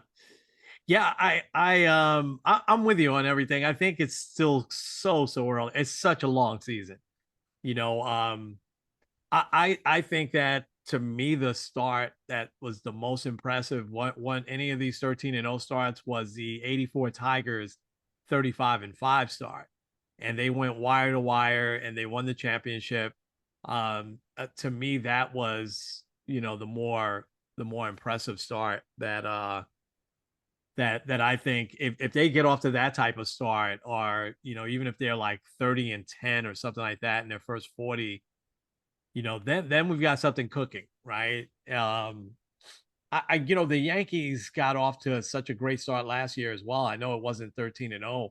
Yeah, I'm with you on everything. I think it's still so early. It's such a long season. You know, I think that to me the start that was the most impressive one any of these 13-0 starts was the 84 Tigers 35-5 start. And they went wire to wire and they won the championship. To me that was, the more impressive start that I think if they get off to that type of start, or even if they're like 30-10 or something like that in their first 40, then we've got something cooking, right? The Yankees got off to such a great start last year as well. I know it wasn't 13-0,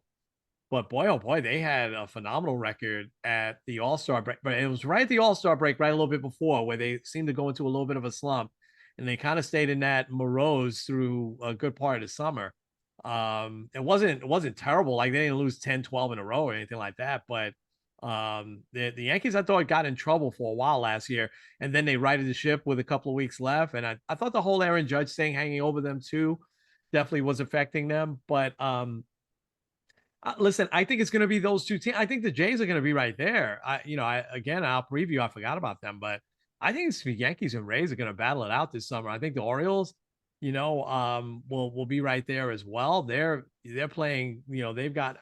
but boy, oh boy, they had a phenomenal record at the All-Star break. But it was right at the All-Star break, right a little bit before, where they seemed to go into a little bit of a slump, and they kind of stayed in that morose through a good part of the summer. It wasn't terrible. Like they didn't lose 10, 12 in a row or anything like that. But the Yankees, I thought, got in trouble for a while last year, and then they righted the ship with a couple of weeks left. And I thought the whole Aaron Judge thing hanging over them too definitely was affecting them. But listen, I think it's going to be those two teams. I think the Jays are going to be right there. I'll preview. I forgot about them, but I think it's the Yankees and Rays are going to battle it out this summer. I think the Orioles, will be right there as well. They're playing. They've got.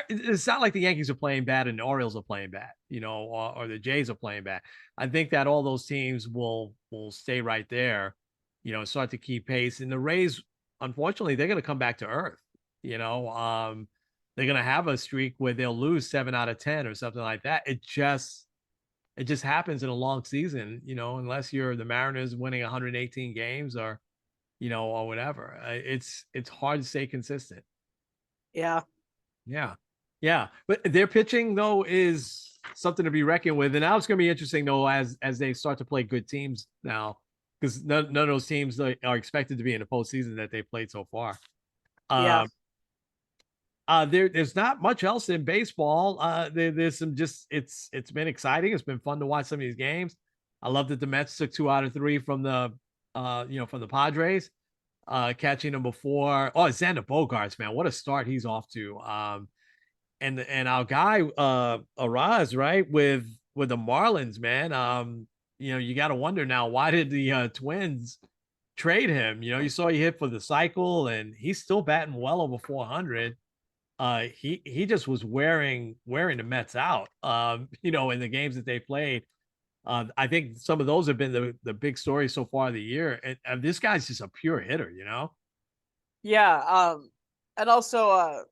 It's not like the Yankees are playing bad and the Orioles are playing bad. Or the Jays are playing bad. I think that all those teams will stay right there. Start to keep pace. And the Rays, unfortunately, they're going to come back to earth. They're going to have a streak where they'll lose 7 out of 10 or something like that. It just happens in a long season, unless you're the Mariners winning 118 games or whatever. It's hard to stay consistent. Yeah. Yeah. Yeah. But their pitching though is something to be reckoned with. And now it's going to be interesting though, as they start to play good teams now, because none of those teams are expected to be in the postseason that they played so far. Yeah. There's not much else in baseball. There's some it's been exciting. It's been fun to watch some of these games. I love that the Mets took 2 out of 3 from the Padres, catching them before. Oh, Xander Bogaerts, man, what a start he's off to. And our guy Araz, right, with the Marlins, man. You got to wonder now, why did the Twins trade him? You saw he hit for the cycle, and he's still batting well over 400. He just was wearing the Mets out, in the games that they played. I think some of those have been the big stories so far of the year. And this guy's just a pure hitter, Yeah. And also,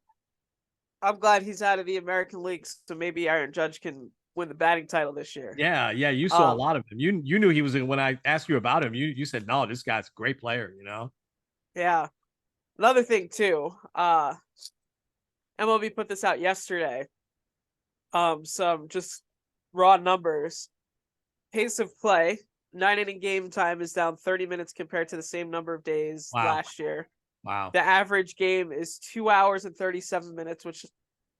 I'm glad he's out of the American League, so maybe Aaron Judge can win the batting title this year. Yeah. You saw a lot of him. You knew he was when I asked you about him, you said, no, this guy's a great player, Yeah. Another thing too, MLB put this out yesterday. Some just raw numbers. Pace of play, 9-inning game time is down 30 minutes compared to the same number of days last year. Wow. The average game is 2 hours and 37 minutes, which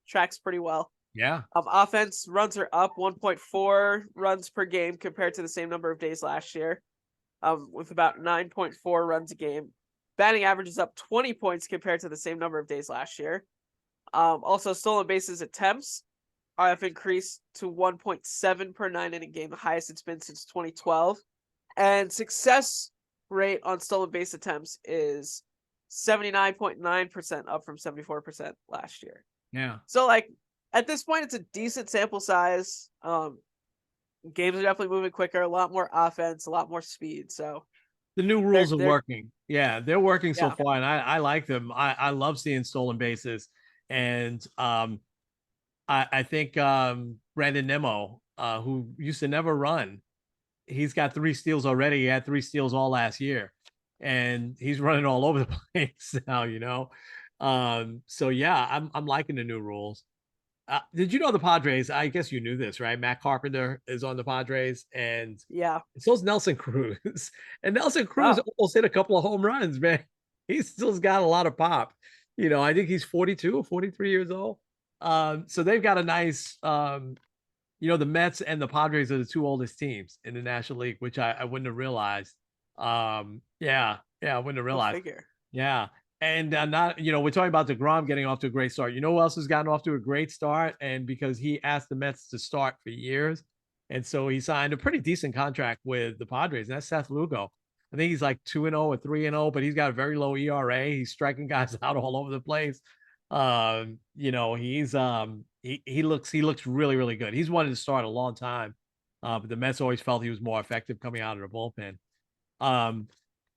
tracks pretty well. Yeah. Offense runs are up 1.4 runs per game compared to the same number of days last year, with about 9.4 runs a game. Batting average is up 20 points compared to the same number of days last year. Also, stolen bases attempts have increased to 1.7 per 9-inning game, the highest it's been since 2012. And success rate on stolen base attempts is 79.9%, up from 74% last year. Yeah. So, like, at this point, it's a decent sample size. Games are definitely moving quicker, a lot more offense, a lot more speed. So the new rules are they're working. Yeah, they're working so Yeah. far, and I like them. I love seeing stolen bases. And I think Brandon Nimmo, who used to never run, he's got 3 steals already. He had 3 steals all last year, and he's running all over the place now. So yeah, I'm liking the new rules. Did you know the Padres? I guess you knew this, right? Matt Carpenter is on the Padres, and Yeah. so is Nelson Cruz. And Nelson Cruz almost hit a couple of home runs, man. He still's got a lot of pop. I think he's 42 or 43 years old. So they've got a nice, the Mets and the Padres are the 2 oldest teams in the National League, which I wouldn't have realized. Yeah, I wouldn't have realized. Figure. Yeah. And not, we're talking about DeGrom getting off to a great start. You know who else has gotten off to a great start? And because he asked the Mets to start for years. And so he signed a pretty decent contract with the Padres. And that's Seth Lugo. I think he's like 2-0 or 3-0, but he's got a very low ERA. He's striking guys out all over the place. He looks really, really good. He's wanted to start a long time. But the Mets always felt he was more effective coming out of the bullpen.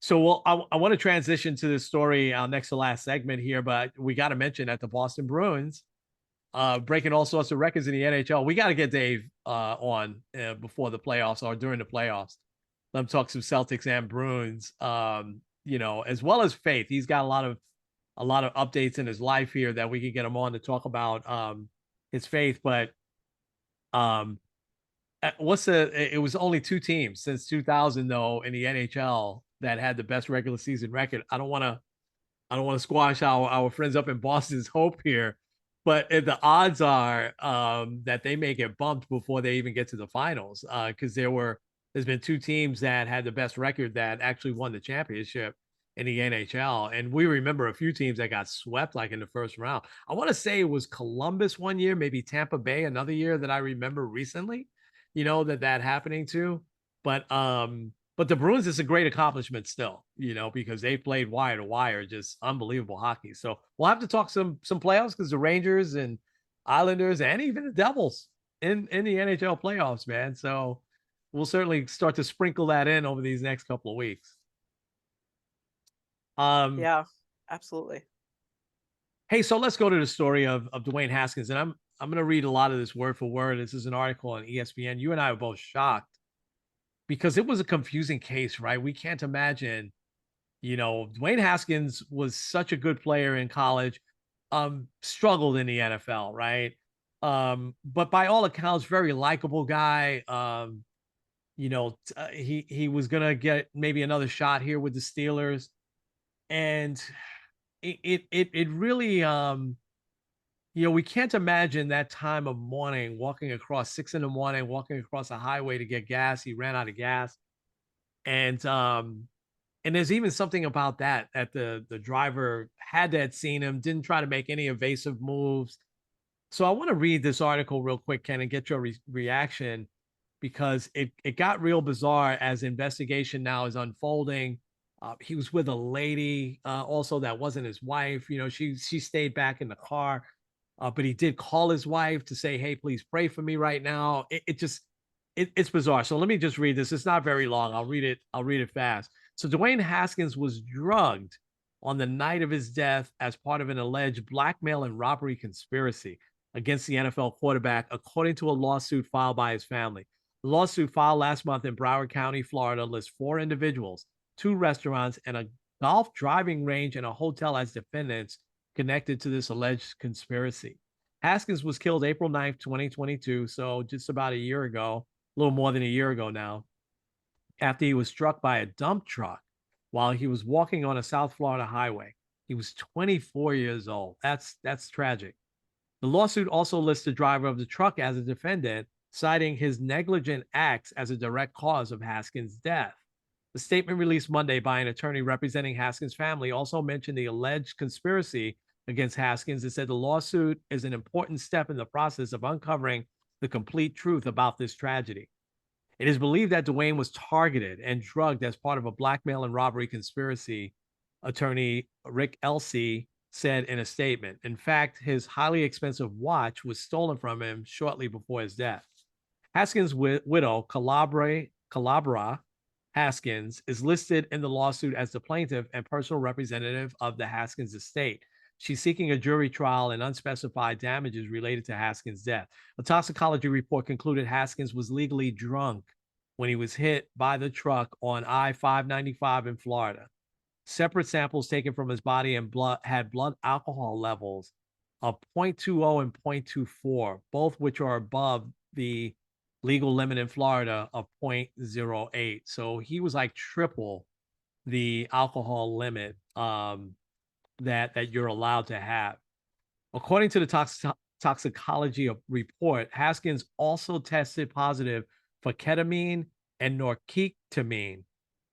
So I want to transition to this story, our next to last segment here, but we got to mention that the Boston Bruins, breaking all sorts of records in the NHL. We got to get Dave on before the playoffs or during the playoffs. Let him talk some Celtics and Bruins, as well as Faith. He's got a lot of updates in his life here that we could get him on to talk about his faith. But it was only 2 teams since 2000 though in the NHL that had the best regular season record. I don't want to squash our friends up in Boston's hope here, but the odds are that they may get bumped before they even get to the finals, because there's been 2 teams that had the best record that actually won the championship in the NHL. And we remember a few teams that got swept like in the first round. I want to say it was Columbus one year, maybe Tampa Bay another year that I remember recently, that happening too. But the Bruins is a great accomplishment still, because they played wire to wire, just unbelievable hockey. So we'll have to talk some playoffs because the Rangers and Islanders and even the Devils in the NHL playoffs, man. So we'll certainly start to sprinkle that in over these next couple of weeks. Yeah, absolutely. Hey, so let's go to the story of Dwayne Haskins, and I'm going to read a lot of this word for word. This is an article on ESPN. You and I were both shocked because it was a confusing case, right? We can't imagine, Dwayne Haskins was such a good player in college, struggled in the NFL, right? But by all accounts, very likable guy. He was going to get maybe another shot here with the Steelers. And it really, we can't imagine that time of morning, walking across 6 a.m, walking across a highway to get gas. He ran out of gas. And there's even something about that the driver had seen him, didn't try to make any evasive moves. So I want to read this article real quick, Ken, and get your reaction, because it got real bizarre as investigation now is unfolding. He was with a lady also that wasn't his wife. She stayed back in the car, but he did call his wife to say, hey, please pray for me right now. It's bizarre. So let me just read this. It's not very long. I'll read it fast. So Dwayne Haskins was drugged on the night of his death as part of an alleged blackmail and robbery conspiracy against the NFL quarterback, according to a lawsuit filed by his family. The lawsuit filed last month in Broward County, Florida, lists 4 individuals, 2 restaurants, and a golf driving range and a hotel as defendants connected to this alleged conspiracy. Haskins was killed April 9th, 2022, so just about a year ago, a little more than a year ago now, after he was struck by a dump truck while he was walking on a South Florida highway. He was 24 years old. That's tragic. The lawsuit also lists the driver of the truck as a defendant, citing his negligent acts as a direct cause of Haskins' death. The statement released Monday by an attorney representing Haskins' family also mentioned the alleged conspiracy against Haskins. It said the lawsuit is an important step in the process of uncovering the complete truth about this tragedy. It is believed that Dwayne was targeted and drugged as part of a blackmail and robbery conspiracy, attorney Rick Elsey said in a statement. In fact, his highly expensive watch was stolen from him shortly before his death. Haskins' widow, Calabra Haskins, is listed in the lawsuit as the plaintiff and personal representative of the Haskins estate. She's seeking a jury trial and unspecified damages related to Haskins' death. A toxicology report concluded Haskins was legally drunk when he was hit by the truck on I-595 in Florida. Separate samples taken from his body and blood had blood alcohol levels of 0.20 and 0.24, both which are above the legal limit in Florida of 0.08. So he was like triple the alcohol limit that you're allowed to have. According to the toxicology report, Haskins also tested positive for ketamine and norketamine,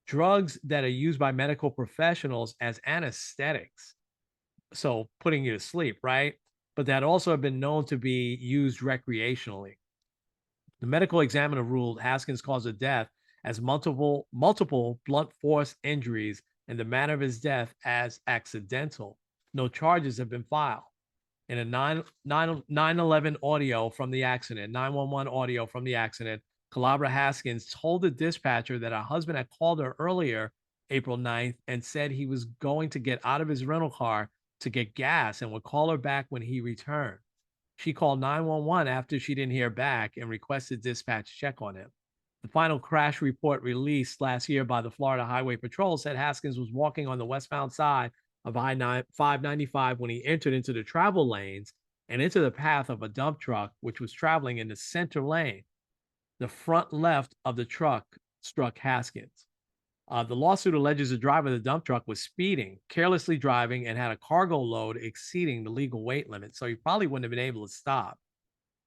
drugs that are used by medical professionals as anesthetics. so putting you to sleep, right? But that also have been known to be used recreationally. The medical examiner ruled Haskins' cause of death as multiple blunt force injuries and the manner of his death as accidental. No charges have been filed. In a 911 audio from the accident, 911 audio from the accident, Calabra Haskins told the dispatcher that her husband had called her earlier, April 9th, and said he was going to get out of his rental car to get gas and would call her back when he returned. She called 911 after she didn't hear back and requested dispatch check on him. The final crash report released last year by the Florida Highway Patrol said Haskins was walking on the westbound side of I-595 when he entered into the travel lanes and into the path of a dump truck, which was traveling in the center lane. The front left of the truck struck Haskins. The lawsuit alleges the driver of the dump truck was speeding, carelessly driving, and had a cargo load exceeding the legal weight limit. So he probably wouldn't have been able to stop.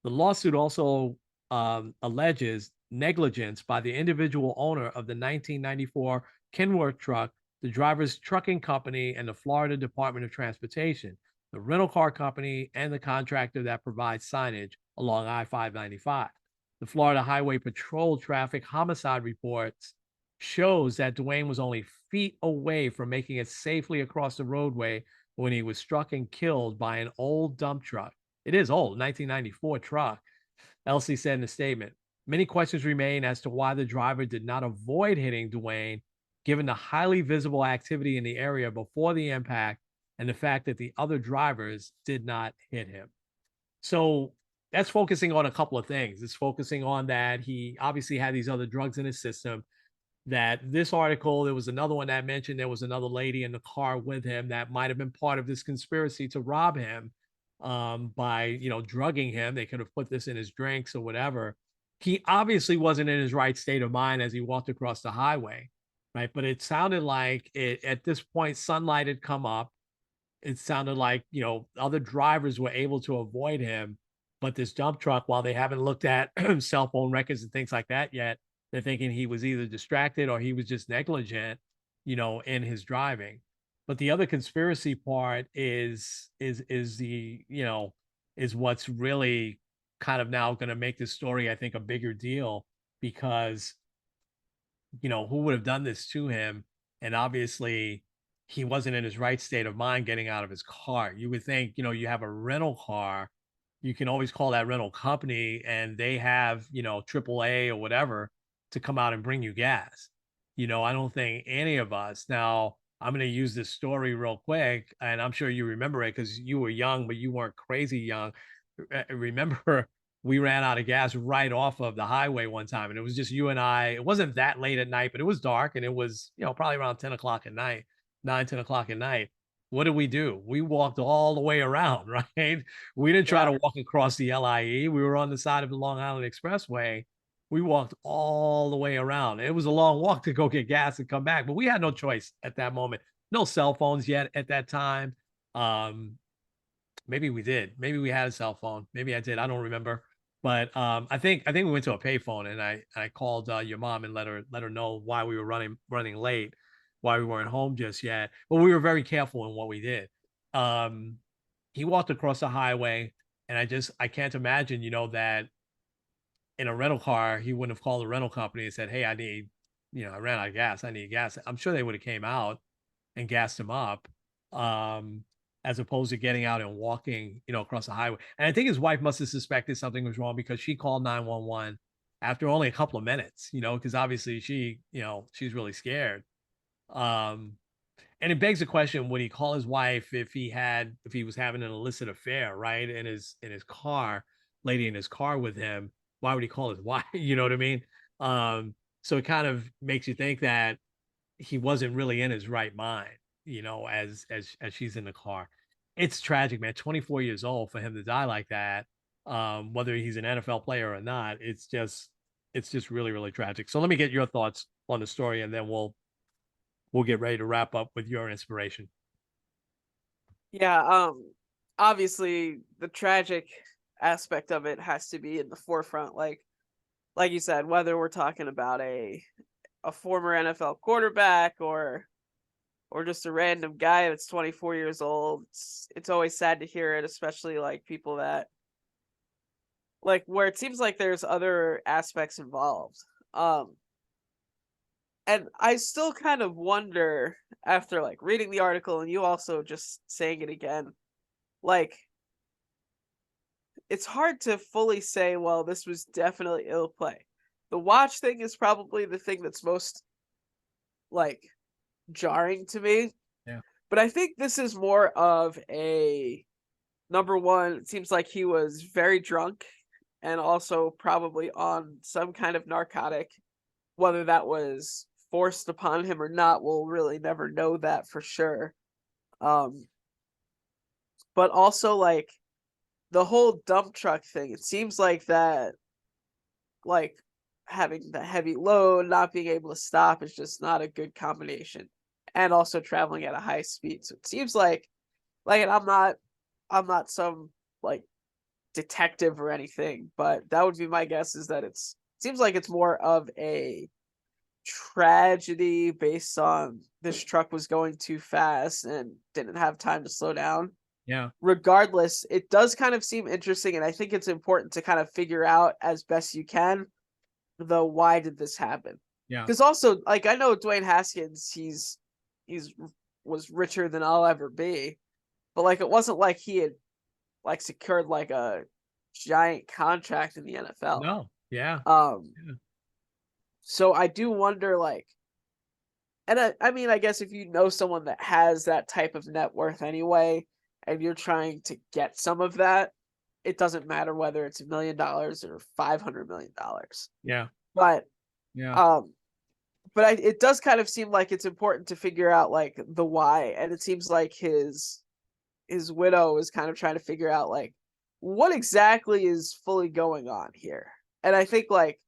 The lawsuit also alleges negligence by the individual owner of the 1994 Kenworth truck, the driver's trucking company, and the Florida Department of Transportation, the rental car company, and the contractor that provides signage along I-595. The Florida Highway Patrol traffic homicide reports shows that Dwayne was only feet away from making it safely across the roadway when he was struck and killed by an old dump truck. It is old, 1994 truck. Elsie said in a statement, many questions remain as to why the driver did not avoid hitting Dwayne, given the highly visible activity in the area before the impact and the fact that the other drivers did not hit him. So that's focusing on a couple of things. It's focusing on that he obviously had these other drugs in his system. That this article, there was another one that mentioned there was another lady in the car with him that might have been part of this conspiracy to rob him by, drugging him. They could have put this in his drinks or whatever. He obviously wasn't in his right state of mind as he walked across the highway, right? But it sounded like at this point, sunlight had come up. It sounded like, other drivers were able to avoid him. But this dump truck, while they haven't looked at cell phone records and things like that yet, they're thinking he was either distracted or he was just negligent, in his driving. But the other conspiracy part is the, is what's really kind of now going to make this story, I think, a bigger deal because, who would have done this to him? And obviously he wasn't in his right state of mind getting out of his car. You would think, you have a rental car, you can always call that rental company and they have, AAA or whatever to come out and bring you gas. I don't think any of us now, I'm going to use this story real quick and I'm sure you remember it because you were young, but you weren't crazy young. Remember we ran out of gas right off of the highway one time and it was just you and I. It wasn't that late at night, but it was dark and it was, probably around 10 o'clock at night, 10 o'clock at night. What did we do? We walked all the way around, right? We didn't try to walk across the LIE. We were on the side of the Long Island Expressway. We walked all the way around. It was a long walk to go get gas and come back, but we had no choice at that moment. No cell phones yet at that time. Maybe we did. Maybe we had a cell phone. Maybe I did. I don't remember. But I think we went to a payphone and I called your mom and let her know why we were running late, why we weren't home just yet. But we were very careful in what we did. He walked across the highway, and I can't imagine, that in a rental car, he wouldn't have called the rental company and said, hey, I need, I ran out of gas. I need gas. I'm sure they would have came out and gassed him up, as opposed to getting out and walking, across the highway. And I think his wife must have suspected something was wrong because she called 911 after only a couple of minutes, because obviously she's really scared. And it begs the question, would he call his wife if he was having an illicit affair, right? In his car, lady in his car with him, why would he call his wife? You know what I mean? So it kind of makes you think that he wasn't really in his right mind, as she's in the car. It's tragic, man. 24 years old for him to die like that. Whether he's an NFL player or not, it's just really, really tragic. So let me get your thoughts on the story and then we'll get ready to wrap up with your inspiration. Yeah, obviously the tragic aspect of it has to be in the forefront, like you said, whether we're talking about a former NFL quarterback or or just a random guy that's 24 years old. It's always sad to hear it, especially like people that like where it seems like there's other aspects involved. Um and I still kind of wonder after like reading the article and you also just saying it again, like it's hard to fully say, well, this was definitely ill play. The watch thing is probably the thing that's most like jarring to me. Yeah. But I think this is more of a number one, it seems like he was very drunk and also probably on some kind of narcotic. Whether that was forced upon him or not, we'll really never know that for sure. But also like the whole dump truck thing, it seems like that like having the heavy load, not being able to stop is just not a good combination. And also traveling at a high speed. So it seems like and I'm not some like detective or anything, but that would be my guess is that seems like it's more of a tragedy based on this truck was going too fast and didn't have time to slow down. Yeah. Regardless, it does kind of seem interesting, and I think it's important to kind of figure out as best you can the why did this happen. Yeah. Because also, like I know Dwayne Haskins, he's was richer than I'll ever be, but like it wasn't like he had like secured like a giant contract in the NFL. No. Yeah. Yeah. So I do wonder like, and I mean I guess if you know someone that has that type of net worth anyway, and you're trying to get some of that, it doesn't matter whether it's $1 million or $500 million. Yeah. But Yeah. it does kind of seem like it's important to figure out like the why, and it seems like his widow is kind of trying to figure out like what exactly is fully going on here. And I think like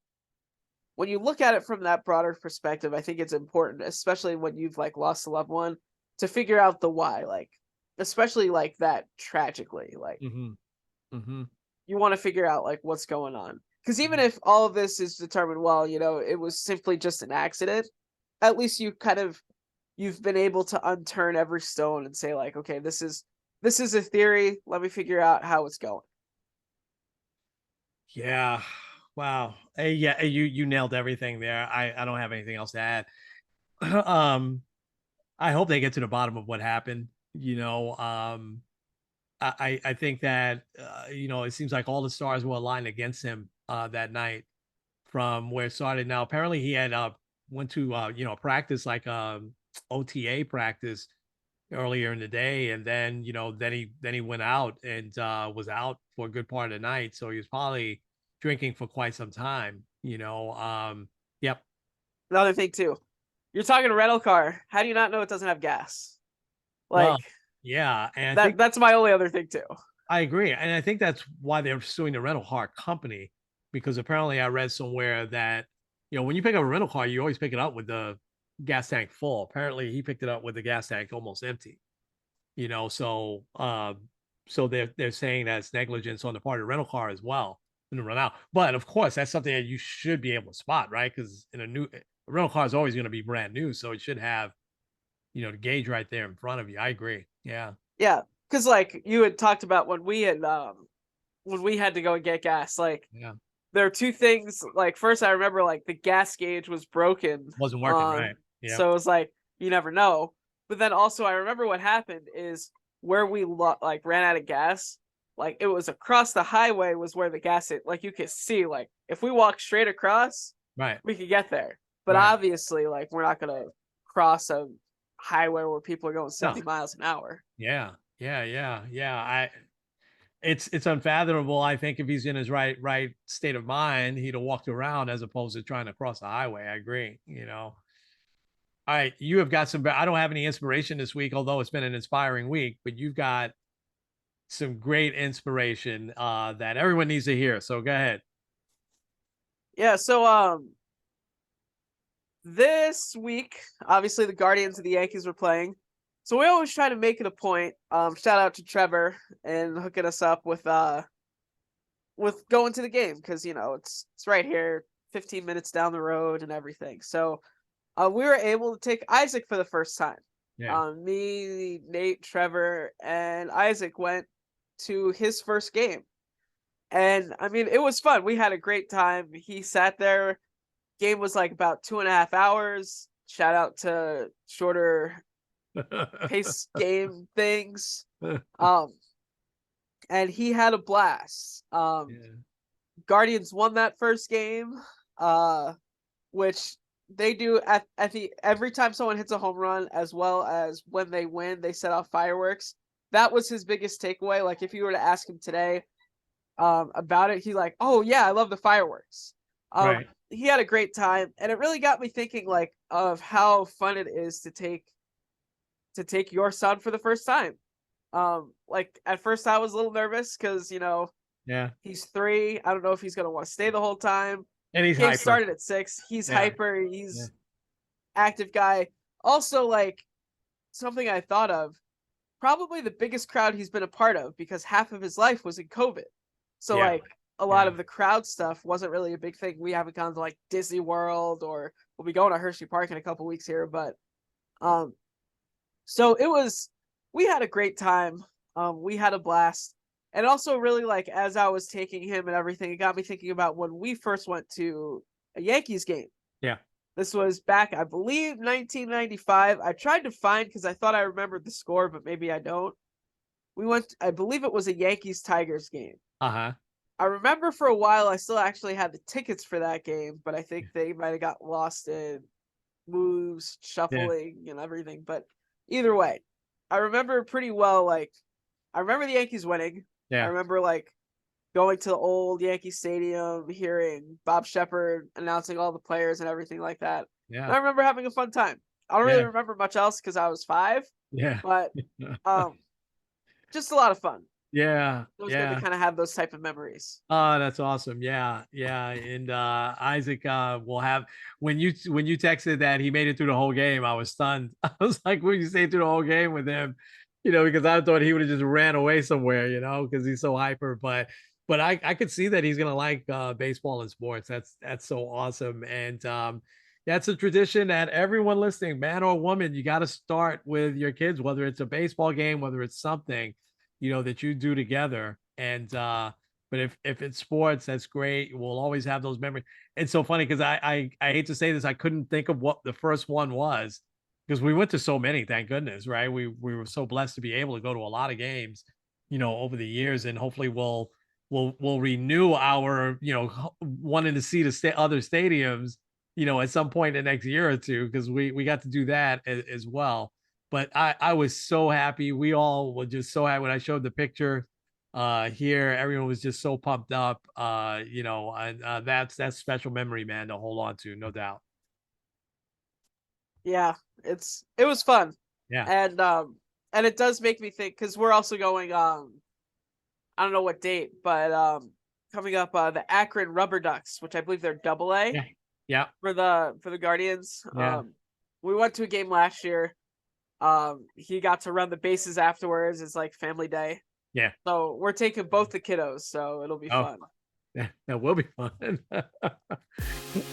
when you look at it from that broader perspective, I think it's important, especially when you've like lost a loved one, to figure out the why, like especially like that tragically, like Mm-hmm. Mm-hmm. you want to figure out like what's going on. Because even if all of this is determined, well, it was simply just an accident, at least you've been able to unturn every stone and say like, okay, this is a theory. Let me figure out how it's going. Yeah. Wow. Yeah, you nailed everything there. I don't have anything else to add. um, I hope they get to the bottom of what happened. I think that it seems like all the stars were aligned against him that night from where it started. Now, apparently, he had went to practice like OTA practice earlier in the day, and then then he went out and was out for a good part of the night. So he was probably drinking for quite some time. Yep. Another thing too, you're talking a rental car. How do you not know it doesn't have gas? Well, Like yeah, and I think that's my only other thing too. I agree, and I think that's why they're suing the rental car company, because apparently I read somewhere that when you pick up a rental car, you always pick it up with the gas tank full. Apparently, he picked it up with the gas tank almost empty. So they're saying that it's negligence on the part of the rental car as well to run out. But of course, that's something that you should be able to spot, right? Because a rental car is always going to be brand new, so it should have the gauge right there in front of you. I agree. Yeah. Yeah, because like you had talked about when we had to go and get gas, like Yeah. there are two things. Like first, I remember like the gas gauge was broken, Wasn't working, right? Yeah. so it was like you never know. But then also, I remember what happened is where we like ran out of gas. Like it was across the highway was where the gas hit. Like you could see, like if we walked straight across, Right. we could get there. But Right. obviously, like we're not gonna cross a highway where people are going 70 miles an hour. Yeah. It's unfathomable. I think if he's in his right state of mind, he'd have walked around as opposed to trying to cross the highway. I agree. All right, you have got some. I don't have any inspiration this week, although it's been an inspiring week. But you've got some great inspiration that everyone needs to hear. So go ahead. Yeah. So this week, obviously the Guardians of the Yankees were playing. So we always try to make it a point. Shout out to Trevor and hooking us up with going to the game because it's right here, 15 minutes down the road and everything. So we were able to take Isaac for the first time. Yeah. Me, Nate, Trevor, and Isaac went to his first game. And I mean, it was fun. We had a great time. He sat there. Game was like about 2.5 hours. Shout out to shorter pace game things. Um, and he had a blast. Yeah. Guardians won that first game, which they do at the every time someone hits a home run, as well as when they win, they set off fireworks. That was his biggest takeaway. Like if you were to ask him today, about it, he like, oh yeah, I love the fireworks. Right. He had a great time, and it really got me thinking like of how fun it is to take your son for the first time. Like at first I was a little nervous because Yeah. he's 3. I don't know if he's gonna want to stay the whole time. And he's Game hyper. started at 6. He's Yeah. hyper. Yeah. He's active guy. Also, like something I thought of, probably the biggest crowd he's been a part of because half of his life was in COVID. So Yeah. like a lot Yeah. of the crowd stuff wasn't really a big thing. We haven't gone to like Disney World, or we'll be going to Hershey Park in a couple weeks here, but so we had a great time. We had a blast. And also really like as I was taking him and everything, it got me thinking about when we first went to a Yankees game. Yeah. This was back, I believe, 1995. I tried to find because I thought I remembered the score, but maybe I don't. We went, I believe it was a Yankees-Tigers game. Uh-huh. I remember for a while I still actually had the tickets for that game, but I think they might have got lost in moves, shuffling, and everything. But either way, I remember pretty well, like, I remember the Yankees winning. I Yeah. remember, like, going to the old Yankee Stadium, hearing Bob Shepard announcing all the players and everything like that. And I Yeah. remember having a fun time. I don't really Yeah. remember much else because I was 5, Yeah. but just a lot of fun. Yeah. It was good to Yeah. kind of have those type of memories. Oh, that's awesome. Yeah. Yeah. And Isaac will have when you texted that he made it through the whole game, I was stunned. I was like, will you stay through the whole game with him? Because I thought he would have just ran away somewhere, because he's so hyper. But I could see that he's gonna like baseball and sports. That's so awesome. And that's a tradition that everyone listening, man or woman, you got to start with your kids, whether it's a baseball game, whether it's something, that you do together. And but if it's sports, that's great. We'll always have those memories. It's so funny because I hate to say this, I couldn't think of what the first one was because we went to so many, thank goodness, right? We were so blessed to be able to go to a lot of games, over the years, and hopefully we'll renew our, wanting to see the other stadiums, at some point in the next year or two, because we got to do that as well. But I was so happy. We all were just so happy when I showed the picture here. Everyone was just so pumped up, and that's special memory, man, to hold on to, no doubt. Yeah, it was fun. Yeah. And it does make me think because we're also going I don't know what date, but coming up the Akron Rubber Ducks, which I believe they're AA. Yeah. Yeah. For the Guardians. Yeah. We went to a game last year. He got to run the bases afterwards. It's like family day. Yeah. So we're taking both the kiddos, so it'll be fun. Yeah, that will be fun. All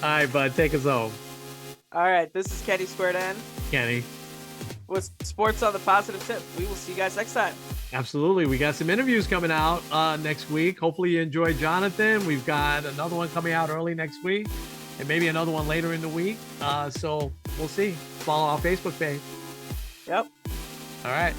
right, bud, take us home. All right, this is Kenny Squared N Kenny. with Sports on the Positive Tip. We will see you guys next time. Absolutely. We got some interviews coming out next week. Hopefully you enjoyed Jonathan. We've got another one coming out early next week and maybe another one later in the week. So we'll see. Follow our Facebook page. Yep. All right.